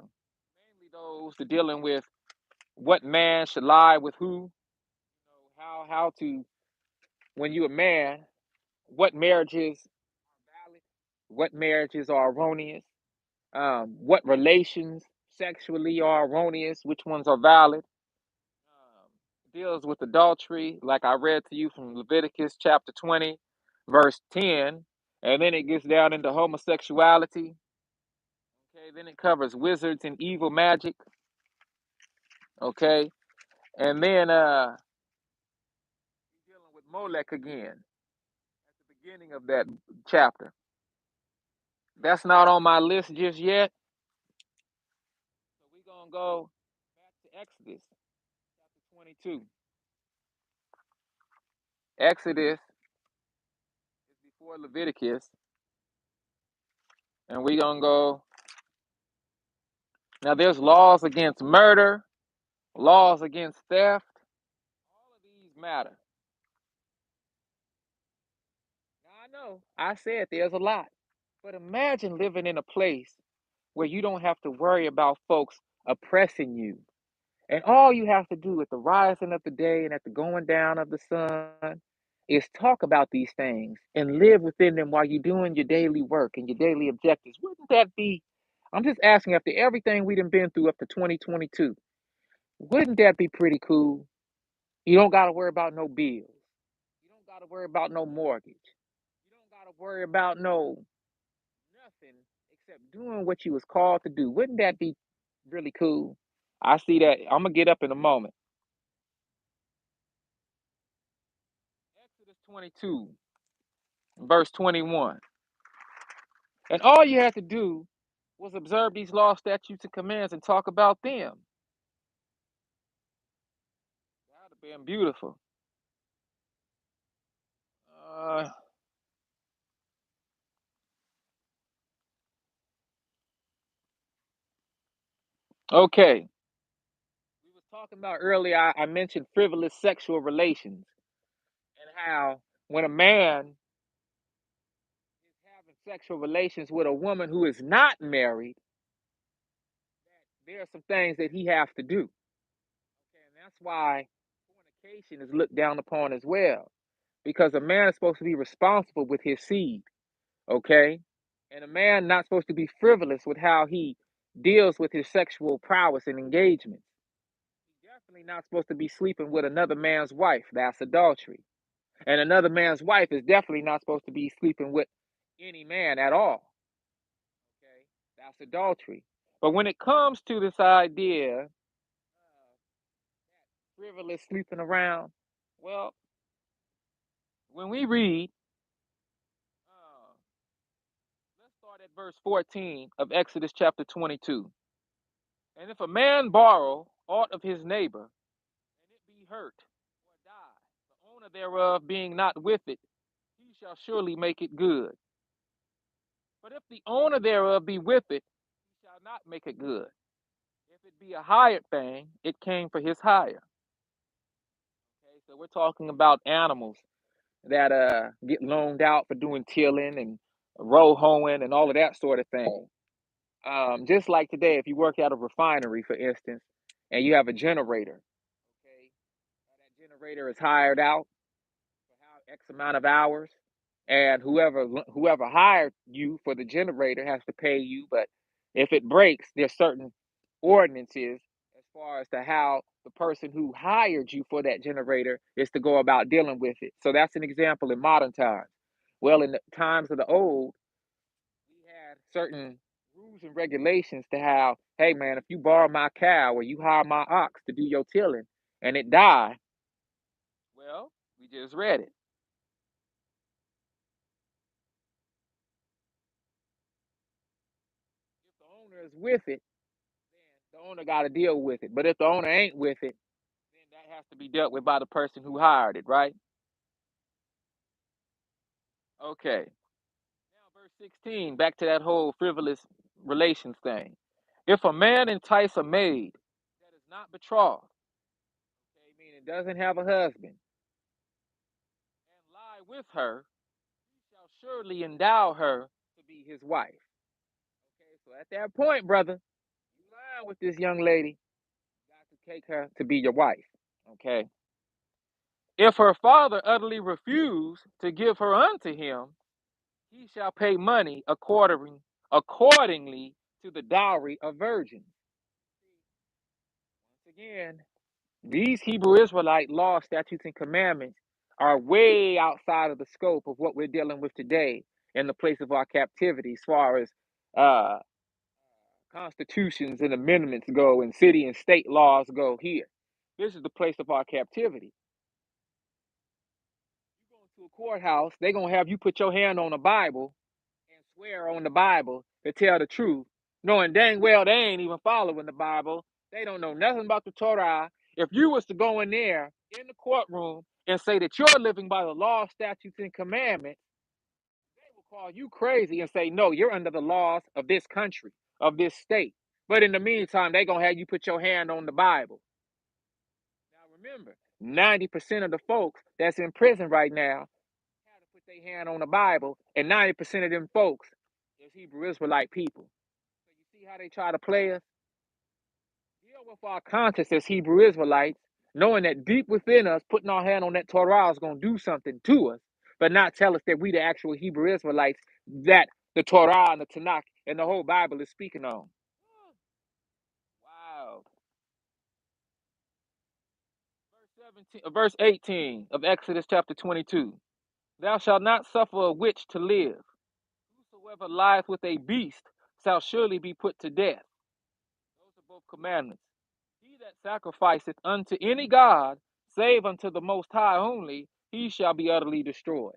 those that dealing with what man should lie with who, how to, when you're a man, what marriages are valid, what marriages are erroneous, what relations sexually are erroneous, which ones are valid. Deals with adultery, like I read to you from Leviticus chapter 20, verse 10, and then it gets down into homosexuality. Okay, then it covers wizards and evil magic. Okay, and then dealing with Molech again at the beginning of that chapter. That's not on my list just yet. So we're gonna go back to Exodus chapter 22. Exodus is before Leviticus, and we're going to go. Now, there's laws against murder, laws against theft. All of these matter. Now, I know I said there's a lot, but imagine living in a place where you don't have to worry about folks oppressing you. And all you have to do at the rising of the day and at the going down of the sun is talk about these things and live within them while you're doing your daily work and your daily objectives. Wouldn't that be? I'm just asking, after everything we done been through up to 2022, wouldn't that be pretty cool? You don't got to worry about no bills. You don't got to worry about no mortgage. You don't got to worry about no nothing except doing what you was called to do. Wouldn't that be really cool? I see that. I'm going to get up in a moment. Exodus 22, verse 21. And all you had to do was observe these law, statutes, and commands and talk about them. That would have been beautiful. Uh, okay. We was talking about earlier, I mentioned frivolous sexual relations and how when a man is having sexual relations with a woman who is not married, there are some things that he has to do. Okay, and that's why fornication is looked down upon as well. Because a man is supposed to be responsible with his seed, okay? And a man not supposed to be frivolous with how he deals with his sexual prowess and engagement. He's definitely not supposed to be sleeping with another man's wife. That's adultery. And another man's wife is definitely not supposed to be sleeping with any man at all. Okay? That's adultery. But when it comes to this idea of frivolous sleeping around, well, when we read, uh, let's start at verse 14 of Exodus chapter 22. And if a man borrow aught of his neighbor, and it be hurt or die, the owner thereof being not with it, he shall surely make it good. But if the owner thereof be with it, he shall not make it good. If it be a hired thing, it came for his hire. Okay, so we're talking about animals that get loaned out for doing tilling and row hoeing and all of that sort of thing. Just like today, if you work at a refinery, for instance, and you have a generator, okay, that generator is hired out for X amount of hours, and whoever hired you for the generator has to pay you. But if it breaks, there's certain ordinances as far as to how the person who hired you for that generator is to go about dealing with it. So that's an example in modern times. Well, in the times of the old, we had certain rules and regulations to how, hey man, if you borrow my cow or you hire my ox to do your tilling and it die, well, we just read it. If the owner is with it, then the owner got to deal with it. But if the owner ain't with it, then that has to be dealt with by the person who hired it, right? Okay. Now, verse 16, back to that whole frivolous relations thing. If a man entice a maid that is not betrothed, okay, meaning doesn't have a husband, and lie with her, he shall surely endow her to be his wife. Okay, so at that point, brother, you lying with this young lady, you got to take her to be your wife. Okay. If her father utterly refuse to give her unto him, he shall pay money accordingly to the dowry of virgins. Once again, these Hebrew Israelite law, statutes, and commandments are way outside of the scope of what we're dealing with today in the place of our captivity, as far as uh, constitutions and amendments go and city and state laws go here. This is the place of our captivity. You go to a courthouse, they're going to have you put your hand on the Bible and swear on the Bible to tell the truth, knowing dang well they ain't even following the Bible. They don't know nothing about the Torah. If you was to go in there in the courtroom and say that you're living by the law, statutes, and commandments, they will call you crazy and say, no, you're under the laws of this country, of this state. But in the meantime, they're going to have you put your hand on the Bible. Now remember, 90% of the folks that's in prison right now have to put their hand on the Bible, and 90% of them folks is Hebrew Israelite people. So you see how they try to play us? Deal with our conscience as Hebrew Israelites, knowing that deep within us, putting our hand on that Torah is going to do something to us, but not tell us that we the actual Hebrew Israelites that the Torah and the Tanakh and the whole Bible is speaking on. Wow. Verse 18 of Exodus chapter 22. Thou shalt not suffer a witch to live. Whosoever lieth with a beast shall surely be put to death. Those are both commandments. He that sacrificeth unto any god, save unto the Most High only, he shall be utterly destroyed.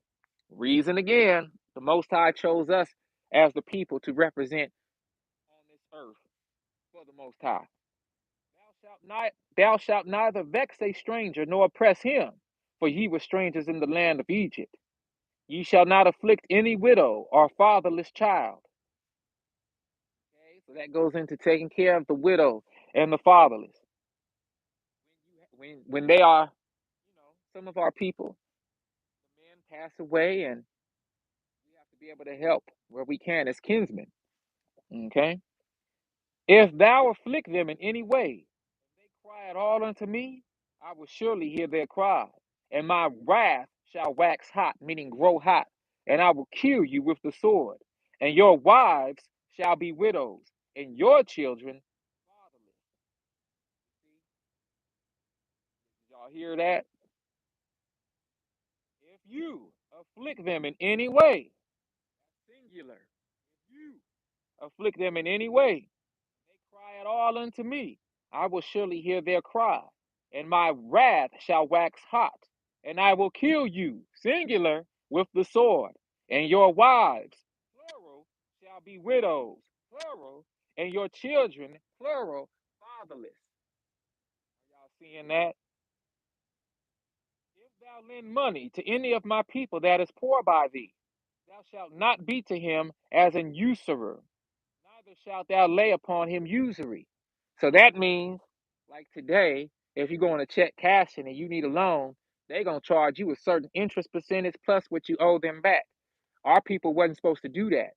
Reason again, the Most High chose us as the people to represent on this earth for the Most High. Thou shalt neither vex a stranger nor oppress him, for ye were strangers in the land of Egypt. Ye shall not afflict any widow or fatherless child. Okay, so that goes into taking care of the widow and the fatherless. When they are, some of our people, the men pass away, and we have to be able to help where we can as kinsmen. Okay? If thou afflict them in any way, if they cry at all unto me, I will surely hear their cry, and my wrath shall wax hot, meaning grow hot, and I will kill you with the sword, and your wives shall be widows, and your children fatherless. Y'all hear that? If you afflict them in any way, singular, if you afflict them in any way, they cry at all unto me, I will surely hear their cry, and my wrath shall wax hot, and I will kill you, singular, with the sword, and your wives, plural, shall be widows, plural, and your children, plural, fatherless. Are y'all seeing that? If thou lend money to any of my people that is poor by thee, thou shalt not be to him as an usurer, neither shalt thou lay upon him usury. So that means, like today, if you go on a check cashing and you need a loan, they're going to charge you a certain interest percentage plus what you owe them back. Our people wasn't supposed to do that.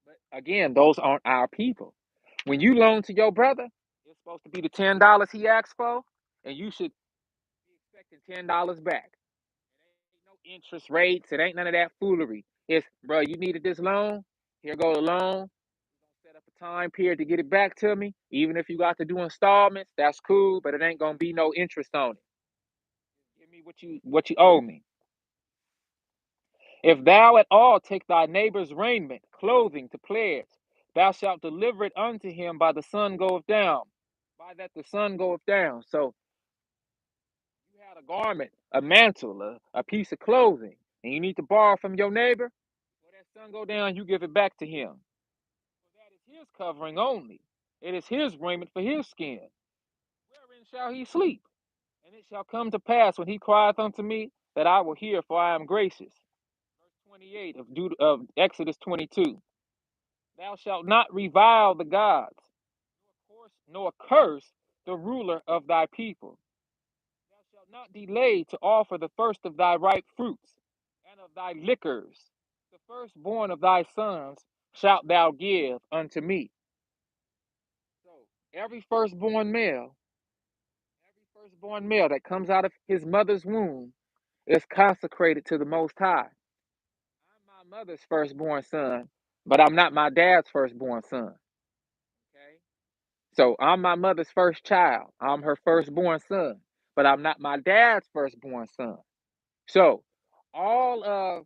But again, those aren't our people. When you loan to your brother, it's supposed to be the $10 he asked for, and you should be expecting $10 back. It ain't no interest rates. It ain't none of that foolery. It's, bro, you needed this loan. Here go the loan. Set up a time period to get it back to me. Even if you got to do installments, that's cool, but it ain't gonna be no interest on it. Give me what you owe me. If thou at all take thy neighbor's raiment, clothing to pledge, thou shalt deliver it unto him by the sun goeth down. By that the sun goeth down. So you had a garment, a mantle, a piece of clothing, and you need to borrow from your neighbor. When that sun go down, you give it back to him. For that is his covering only. It is his raiment for his skin. Wherein shall he sleep? And it shall come to pass when he crieth unto me that I will hear, for I am gracious. Verse 28 of Exodus 22. Thou shalt not revile the gods, nor curse the ruler of thy people. Thou shalt not delay to offer the first of thy ripe fruits and of thy liquors. The firstborn of thy sons shalt thou give unto me. So every firstborn male that comes out of his mother's womb is consecrated to the Most High. I'm my mother's firstborn son, but I'm not my dad's firstborn son. Okay? So I'm my mother's first child. I'm her firstborn son, but I'm not my dad's firstborn son. So all of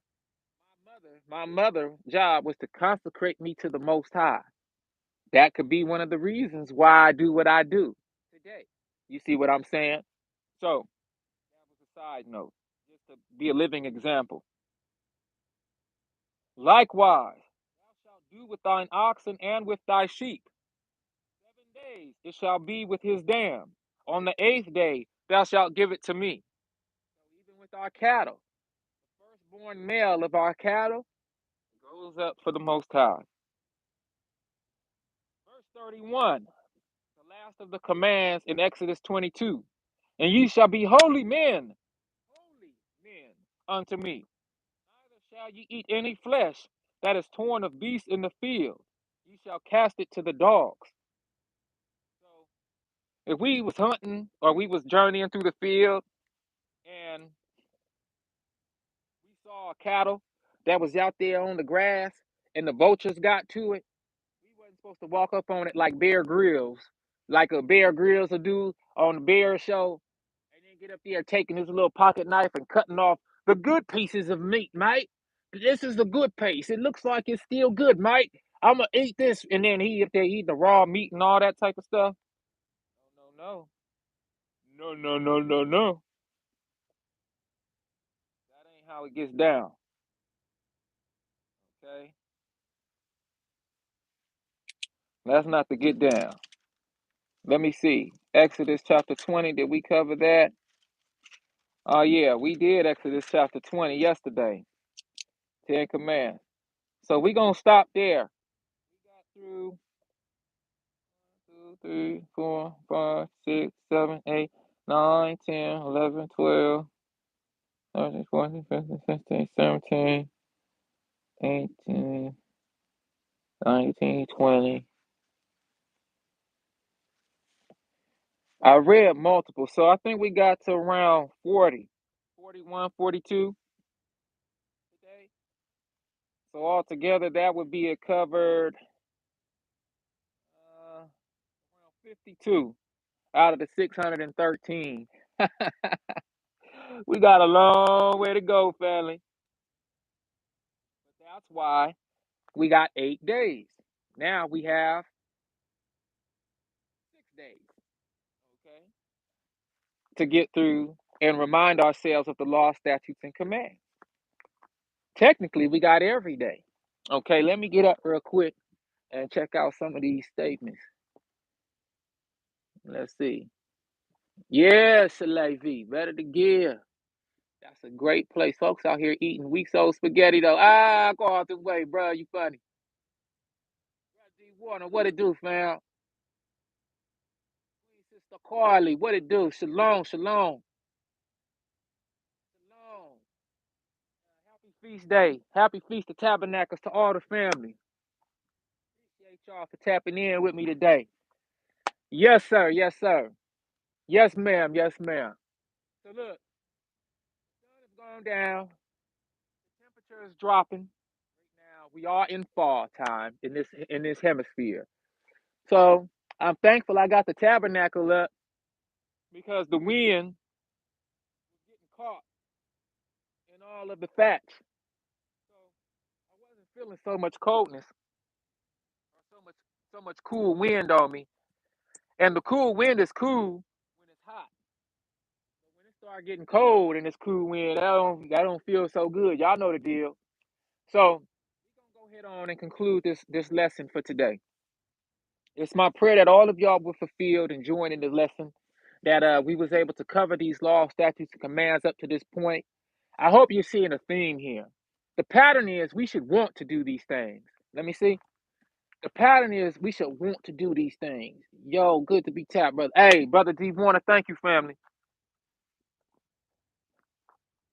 my mother's job was to consecrate me to the Most High. That could be one of the reasons why I do what I do today. You see what I'm saying? So that was a side note, just to be a living example. Likewise, thou shalt do with thine oxen and with thy sheep. days it shall be with his dam. On the 8th day thou shalt give it to me. So even with our cattle, the firstborn male of our cattle goes up for the Most High. Verse 31, the last of the commands in Exodus 22. And ye shall be holy men unto me. Neither shall ye eat any flesh that is torn of beasts in the field. Ye shall cast it to the dogs. So if we was hunting or we was journeying through the field and we saw a cattle that was out there on the grass and the vultures got to it, we wasn't supposed to walk up on it like Bear Grylls, like a Bear Grylls will do on the Bear Show, and then get up there taking his little pocket knife and cutting off the good pieces of meat, mate. This is the good piece. It looks like it's still good, mate. I'm gonna eat this, and then he up there eating the raw meat and all that type of stuff. No, no, no, no, no, no, no. That ain't how it gets down. Okay, that's not the get down. Let me see. Exodus chapter 20. Did we cover that? Oh yeah, we did Exodus chapter 20 yesterday. 10 Commands. So we're gonna stop there. We got through 2, 3, 4, 5, 6, 7, 8, 9, 10, 11, 12, 13, 14, 15, 16, 17, 18, 19, 20. I read multiple, so I think we got to around 40, 41, 42 today. So altogether, that would be a covered around 52 out of the 613. We got a long way to go, family. But that's why we got 8 days. Now we have 6 days, okay, to get through and remind ourselves of the law, statutes, and commands. Technically, we got every day. Okay, let me get up real quick and check out some of these statements. Let's see. Yes, Levi, better to give. That's a great place. Folks out here eating weeks old spaghetti, though. Go out the way, bro. You funny. Warner, what it do, fam? Sister Carly, what it do? Shalom, shalom, shalom. Happy feast day. Happy feast of Tabernacles to all the family. Appreciate y'all for tapping in with me today. Yes, sir. Yes, sir. Yes, ma'am. Yes, ma'am. So look, the sun is going down. The temperature is dropping. Right now, we are in fall time in this hemisphere. So I'm thankful I got the tabernacle up because the wind was getting caught in all of the fats. So I wasn't feeling so much coldness or so much cool wind on me. And the cool wind is cool when it's hot. But when it start getting cold and it's cool wind, I don't feel so good. Y'all know the deal. So we're gonna go ahead on and conclude this lesson for today. It's my prayer that all of y'all were fulfilled and joined in the lesson, that we was able to cover these law, statutes, and commands up to this point. I hope you're seeing a theme here. The pattern is we should want to do these things. Let me see. The pattern is we should want to do these things. Yo, good to be tapped, brother. Hey, brother D Warner, thank you, family.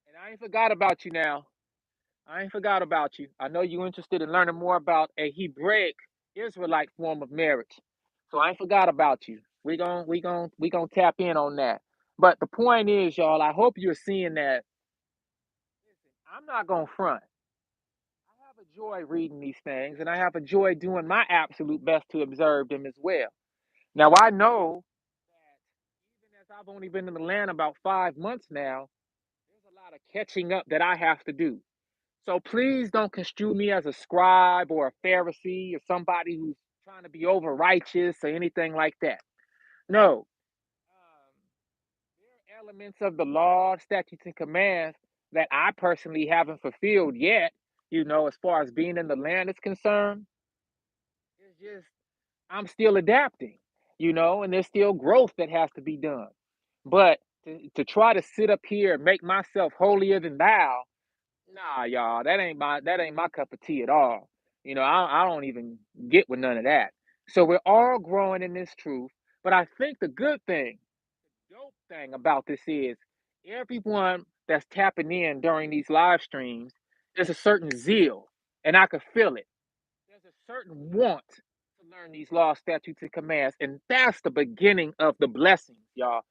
And I ain't forgot about you now. I ain't forgot about you. I know you interested in learning more about a Hebraic Israelite form of marriage. So I ain't forgot about you. We gonna tap in on that. But the point is, y'all, I hope you're seeing that. Listen, I'm not gonna front. I have a joy reading these things, and I have a joy doing my absolute best to observe them as well. Now I know that even as I've only been in the land about 5 months now, there's a lot of catching up that I have to do. So please don't construe me as a scribe or a Pharisee or somebody who's trying to be over righteous or anything like that. No. There are elements of the law, statutes, and commands that I personally haven't fulfilled yet, as far as being in the land is concerned. It's just, I'm still adapting. and there's still growth that has to be done. But to try to sit up here and make myself holier than thou, nah, y'all, that ain't my cup of tea at all. I don't even get with none of that. So we're all growing in this truth. But I think the good thing, dope thing about this is everyone that's tapping in during these live streams, there's a certain zeal, and I can feel it. There's a certain want to learn these laws, statutes, and commands, and that's the beginning of the blessings, y'all.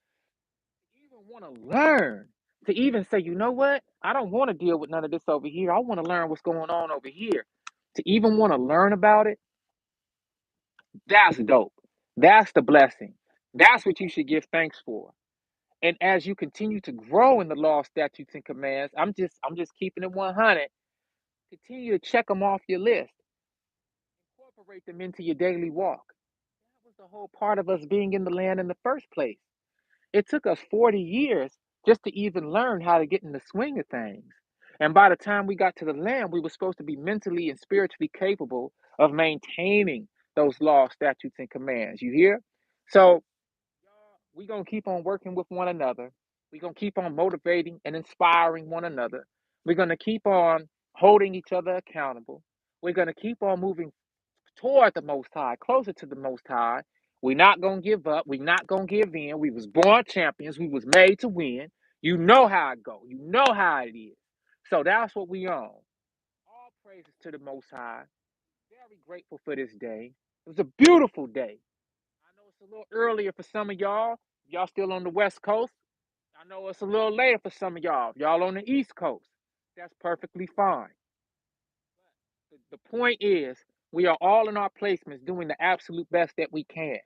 Even want to learn, to even say, you know what? I don't want to deal with none of this over here. I want to learn what's going on over here. To even want to learn about it, that's dope. That's the blessing. That's what you should give thanks for. And as you continue to grow in the law, statutes, and commands, I'm just keeping it 100. Continue to check them off your list. Incorporate them into your daily walk. That was the whole part of us being in the land in the first place. It took us 40 years just to even learn how to get in the swing of things. And by the time we got to the land, we were supposed to be mentally and spiritually capable of maintaining those laws, statutes, and commands. You hear? So we're going to keep on working with one another. We're going to keep on motivating and inspiring one another. We're going to keep on holding each other accountable. We're going to keep on moving toward the Most High, closer to the Most High. We're not going to give up. We're not going to give in. We was born champions. We was made to win. You know how it go. You know how it is. So that's what we on. All praises to the Most High. Very grateful for this day. It was a beautiful day. I know it's a little earlier for some of y'all. Y'all still on the West Coast. I know it's a little later for some of y'all. Y'all on the East Coast. That's perfectly fine. The point is, we are all in our placements doing the absolute best that we can.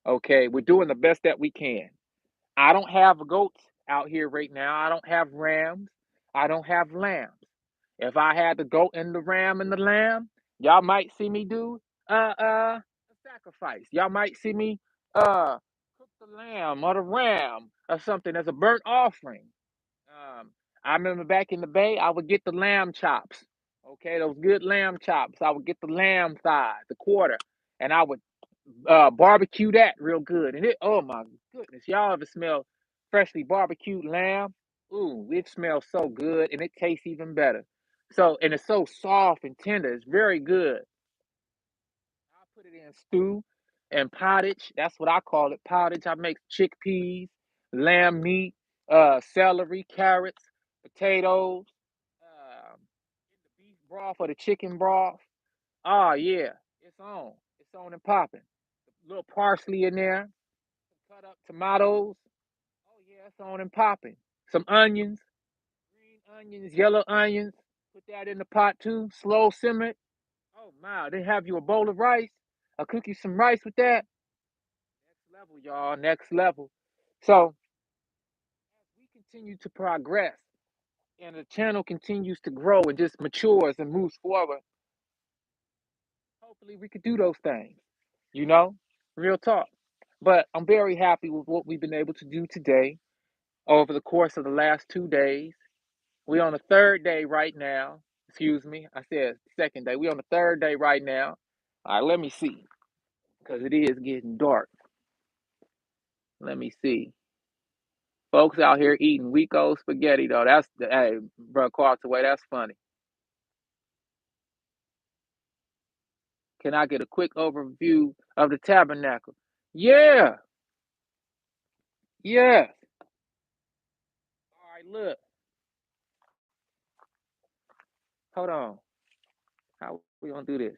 Okay, we're doing the best that we can. I don't have goats out here right now. I don't have rams. I don't have lambs. If I had the goat and the ram and the lamb, y'all might see me do a sacrifice. Y'all might see me cook the lamb or the ram or something as a burnt offering. Um, I remember back in the Bay, I would get the lamb chops. Okay, those good lamb chops. I would get the lamb thigh, the quarter, and I would barbecue that real good. And oh my goodness, y'all ever smell freshly barbecued lamb? Ooh, it smells so good, and it tastes even better. So, and it's so soft and tender. It's very good. I put it in stew and pottage. That's what I call it, pottage. I make chickpeas, lamb meat, celery, carrots, potatoes, the beef broth or the chicken broth. Oh yeah, it's on. It's on and popping. A little parsley in there, cut up tomatoes. Oh yeah, it's on and popping. Some onions, green onions, yellow onions. Put that in the pot too. Slow simmer. Oh my, they have you a bowl of rice. I'll cook you some rice with that. Next level, y'all. Next level. So we continue to progress and the channel continues to grow and just matures and moves forward. Hopefully we could do those things, you know, real talk. But I'm very happy with what we've been able to do today over the course of the last 2 days. We're on the third day right now. Excuse me, I said second day. We're on the third day right now. All right, let me see, because it is getting dark. Let me see. Folks out here eating Wico spaghetti though. That's the hey, bro, Quarterway, that's funny. Can I get a quick overview of the tabernacle? Yeah, yeah. All right, look. Hold on. How we gonna do this?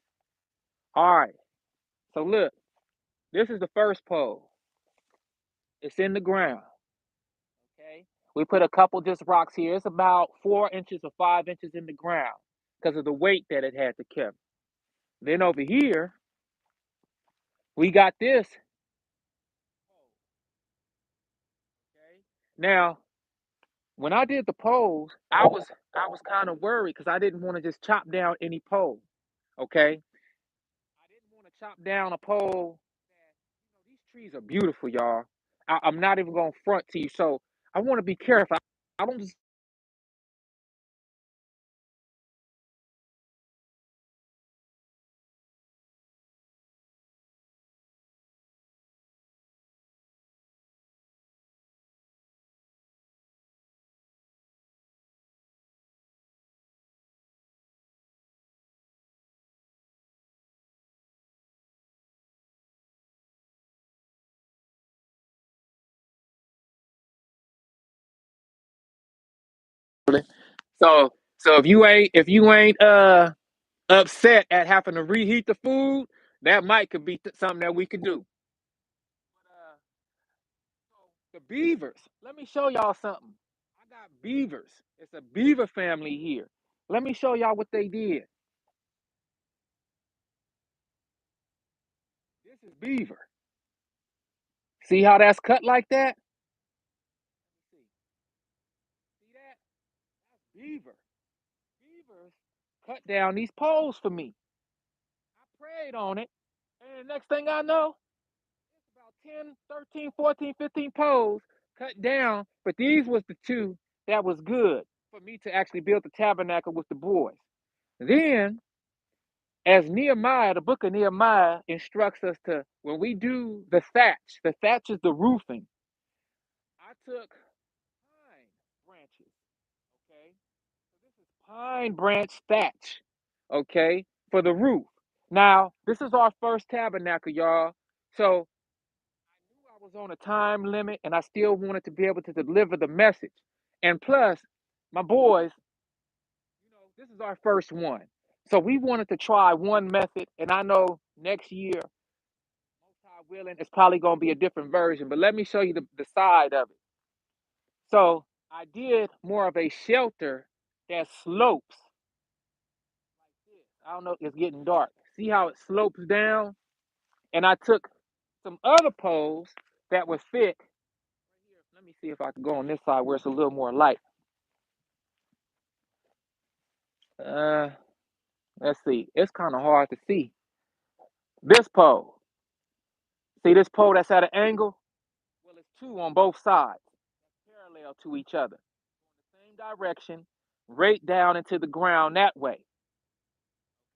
All right. So look, this is the first pole. It's in the ground. Okay. We put a couple just rocks here. It's about 4 inches or 5 inches in the ground because of the weight that it had to carry. Then over here, we got this. Okay. Now, when I did the poles, I was kind of worried because I didn't want to just chop down any pole. Okay. I didn't want to chop down a pole. These trees are beautiful, y'all. I'm not even gonna front to you. So I want to be careful. I don't just So if you ain't upset at having to reheat the food, that might could be something that we could do. Uh, the beavers. Let me show y'all something. I got beavers. It's a beaver family here. Let me show y'all what they did. This is beaver. See how that's cut like that? See that? That's beaver. Beavers cut down these poles for me. I prayed on it. And the next thing I know, it's about 10, 13, 14, 15 poles cut down. But these was the two that was good for me to actually build the tabernacle with the boys. Then, as Nehemiah, the book of Nehemiah instructs us to, when we do the thatch is the roofing. I took pine branches, okay? So this is pine branch thatch, okay, for the roof. Now, this is our first tabernacle, y'all. So I knew I was on a time limit and I still wanted to be able to deliver the message. And plus, my boys, this is our first one. So we wanted to try one method, and I know next year, most high willing, it's probably going to be a different version. But let me show you the side of it. So I did more of a shelter that slopes like this. I don't know, it's getting dark. See how it slopes down? And I took some other poles that were thick. Let me see if I can go on this side where it's a little more light. Uh, let's see. It's kind of hard to see. This pole. See this pole that's at an angle? Well, it's two on both sides, parallel to each other. The same direction, right down into the ground that way.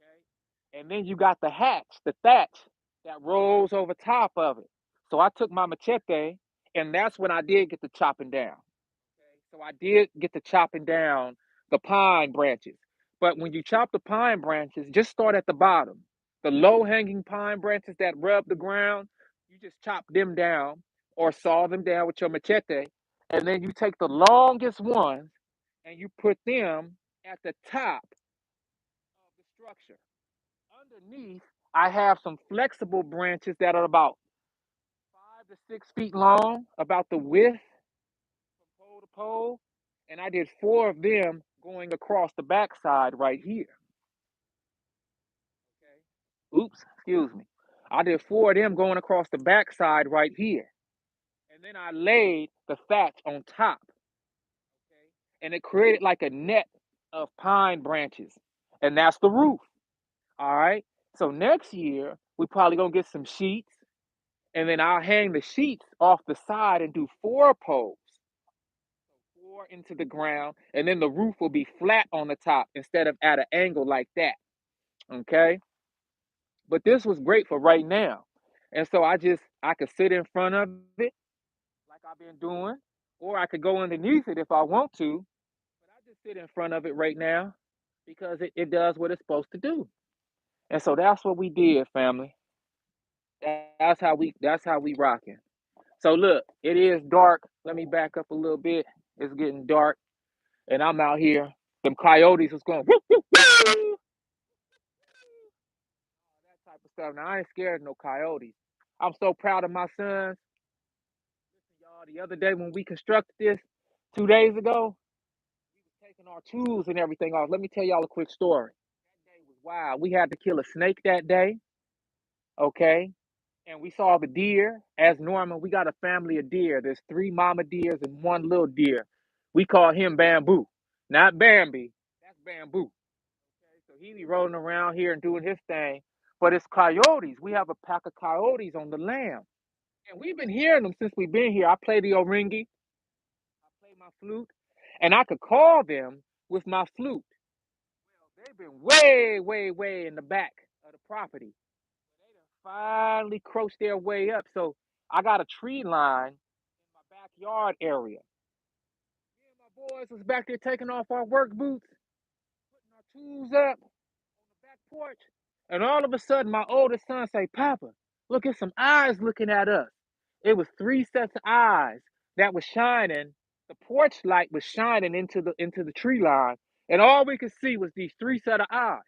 Okay? And then you got the thatch that rolls over top of it. So I took my machete, and that's when I did get the chopping down. Okay? So I did get the chopping down the pine branches. But when you chop the pine branches, just start at the bottom. The low hanging pine branches that rub the ground, you just chop them down or saw them down with your machete. And then you take the longest ones and you put them at the top of the structure. Underneath, I have some flexible branches that are about 5 to 6 feet long, about the width from pole to pole. And I did four of them going across the backside right here. Okay. Oops, excuse me. I did four of them going across the backside right here. And then I laid the thatch on top. Okay. And it created like a net of pine branches. And that's the roof. All right. So next year, we probably gonna get some sheets, and then I'll hang the sheets off the side and do four poles, four into the ground, and then the roof will be flat on the top instead of at an angle like that. Okay. But this was great for right now. And so I could sit in front of it like I've been doing, or I could go underneath it if I want to. But I just sit in front of it right now because it does what it's supposed to do. And so that's what we did, family. That's how we rocking. So look, it is dark. Let me back up a little bit. It's getting dark, and I'm out here. Them coyotes was going whoop, whoop, whoop, that type of stuff. Now I ain't scared of no coyotes. I'm so proud of my sons. Listen, y'all, the other day when we constructed this 2 days ago, we was taking our tools and everything off. Let me tell y'all a quick story. That day was wild. We had to kill a snake that day. Okay. And we saw the deer. As normal, we got a family of deer. There's three mama deers and one little deer. We call him Bamboo, not Bambi. That's Bamboo. Okay, so he be rolling around here and doing his thing. But it's coyotes. We have a pack of coyotes on the lamb, and we've been hearing them since we've been here. I play the oringi, I play my flute, and I could call them with my flute. Well, they've been way, way, way in the back of the property. They done finally croached their way up. So I got a tree line in my backyard area. Me and my boys was back there taking off our work boots, putting our tools up on the back porch. And all of a sudden, my oldest son say, Papa, look at some eyes looking at us. It was three sets of eyes that was shining The porch light was shining into the tree line, and all we could see was these three set of eyes.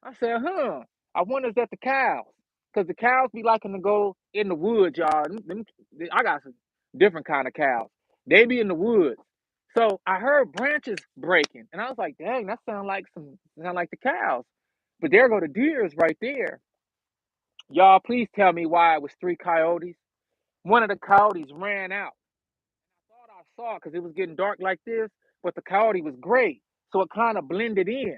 I said, huh, I wonder is that the cows? Because the cows be liking to go in the woods, y'all. I got some different kind of cows. They be in the woods. So I heard branches breaking, and I was like, dang, that sound like the cows. But there go the deers right there. Y'all, please tell me why it was three coyotes. One of the coyotes ran out. Thought I saw it because it was getting dark like this, but the coyote was gray, so it kind of blended in.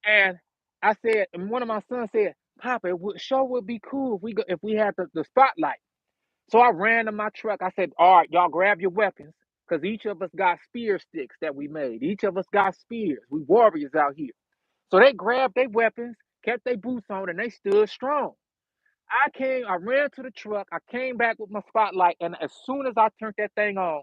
And I said, and one of my sons said, Papa, sure would be cool if we had the spotlight. So I ran to my truck. I said, all right, y'all grab your weapons, because each of us got spear sticks that we made. Each of us got spears. We warriors out here. So they grabbed their weapons, kept their boots on, and they stood strong. I ran to the truck, I came back with my spotlight, and as soon as I turned that thing on,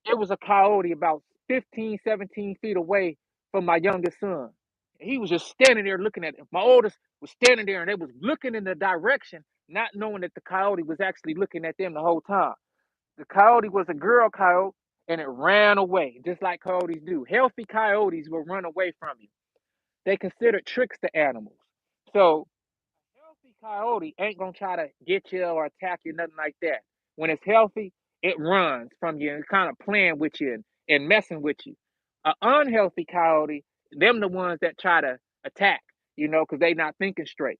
it was a coyote about 15, 17 feet away from my youngest son. He was just standing there looking at it. My oldest was standing there and they was looking in the direction, not knowing that the coyote was actually looking at them the whole time. The coyote was a girl coyote and it ran away, just like coyotes do. Healthy coyotes will run away from you. They considered trickster animals. So healthy coyote ain't gonna try to get you or attack you, nothing like that. When it's healthy, it runs from you and kind of playing with you and messing with you. An unhealthy coyote, them the ones that try to attack, because they not thinking straight.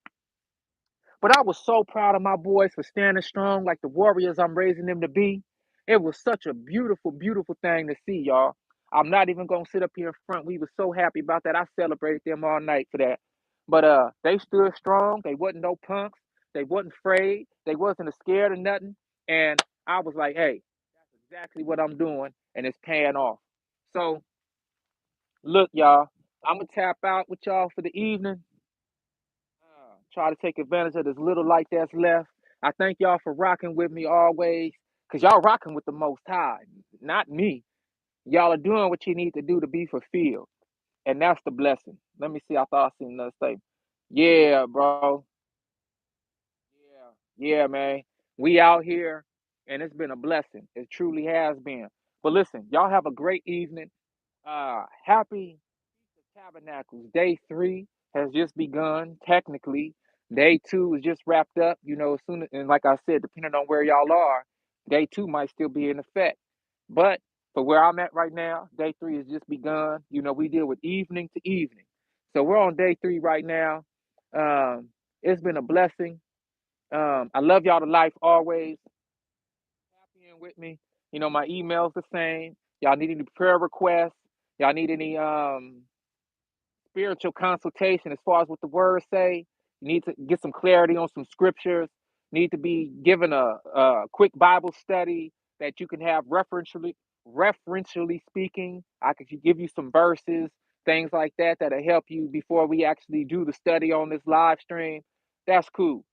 But I was so proud of my boys for standing strong like the warriors I'm raising them to be. It was such a beautiful, beautiful thing to see, y'all. I'm not even gonna sit up here in front. We were so happy about that. I celebrated them all night for that. But they stood strong. They wasn't no punks. They wasn't afraid. They wasn't scared of nothing. And I was like, hey, that's exactly what I'm doing, and it's paying off. So look, y'all, I'm gonna tap out with y'all for the evening. Try to take advantage of this little light that's left. I thank y'all for rocking with me always, because y'all rocking with the Most High, not me. Y'all are doing what you need to do to be fulfilled, and that's the blessing. Let me see. I thought I seen another statement. Yeah, bro. Yeah, man. We out here, and it's been a blessing. It truly has been. But listen, y'all have a great evening. Happy Tabernacles. Day 3 has just begun. Technically, day 2 is just wrapped up. As soon as, and like I said, depending on where y'all are, day 2 might still be in effect. But for where I'm at right now, day 3 has just begun. We deal with evening to evening. So we're on day 3 right now. It's been a blessing. I love y'all to life always. Tap in with me. My email's the same. Y'all need any prayer requests? Y'all need any spiritual consultation as far as what the words say? You need to get some clarity on some scriptures. Need to be given a quick Bible study that you can have referentially speaking. I could give you some verses, things like that that'll help you before we actually do the study on this live stream. That's cool.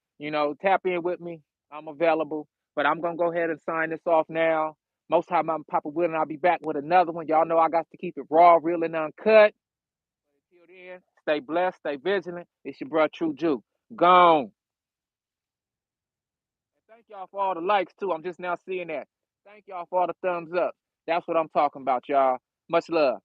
Tap in with me. I'm available. But I'm gonna go ahead and sign this off now. Most time I'm Papa Will, and I'll be back with another one. Y'all know I got to keep it raw, real, and uncut. Until then, stay blessed, stay vigilant. It's your bro True Jew. Gone. And thank y'all for all the likes too. I'm just now seeing that. Thank y'all for all the thumbs up. That's what I'm talking about, y'all. Much love.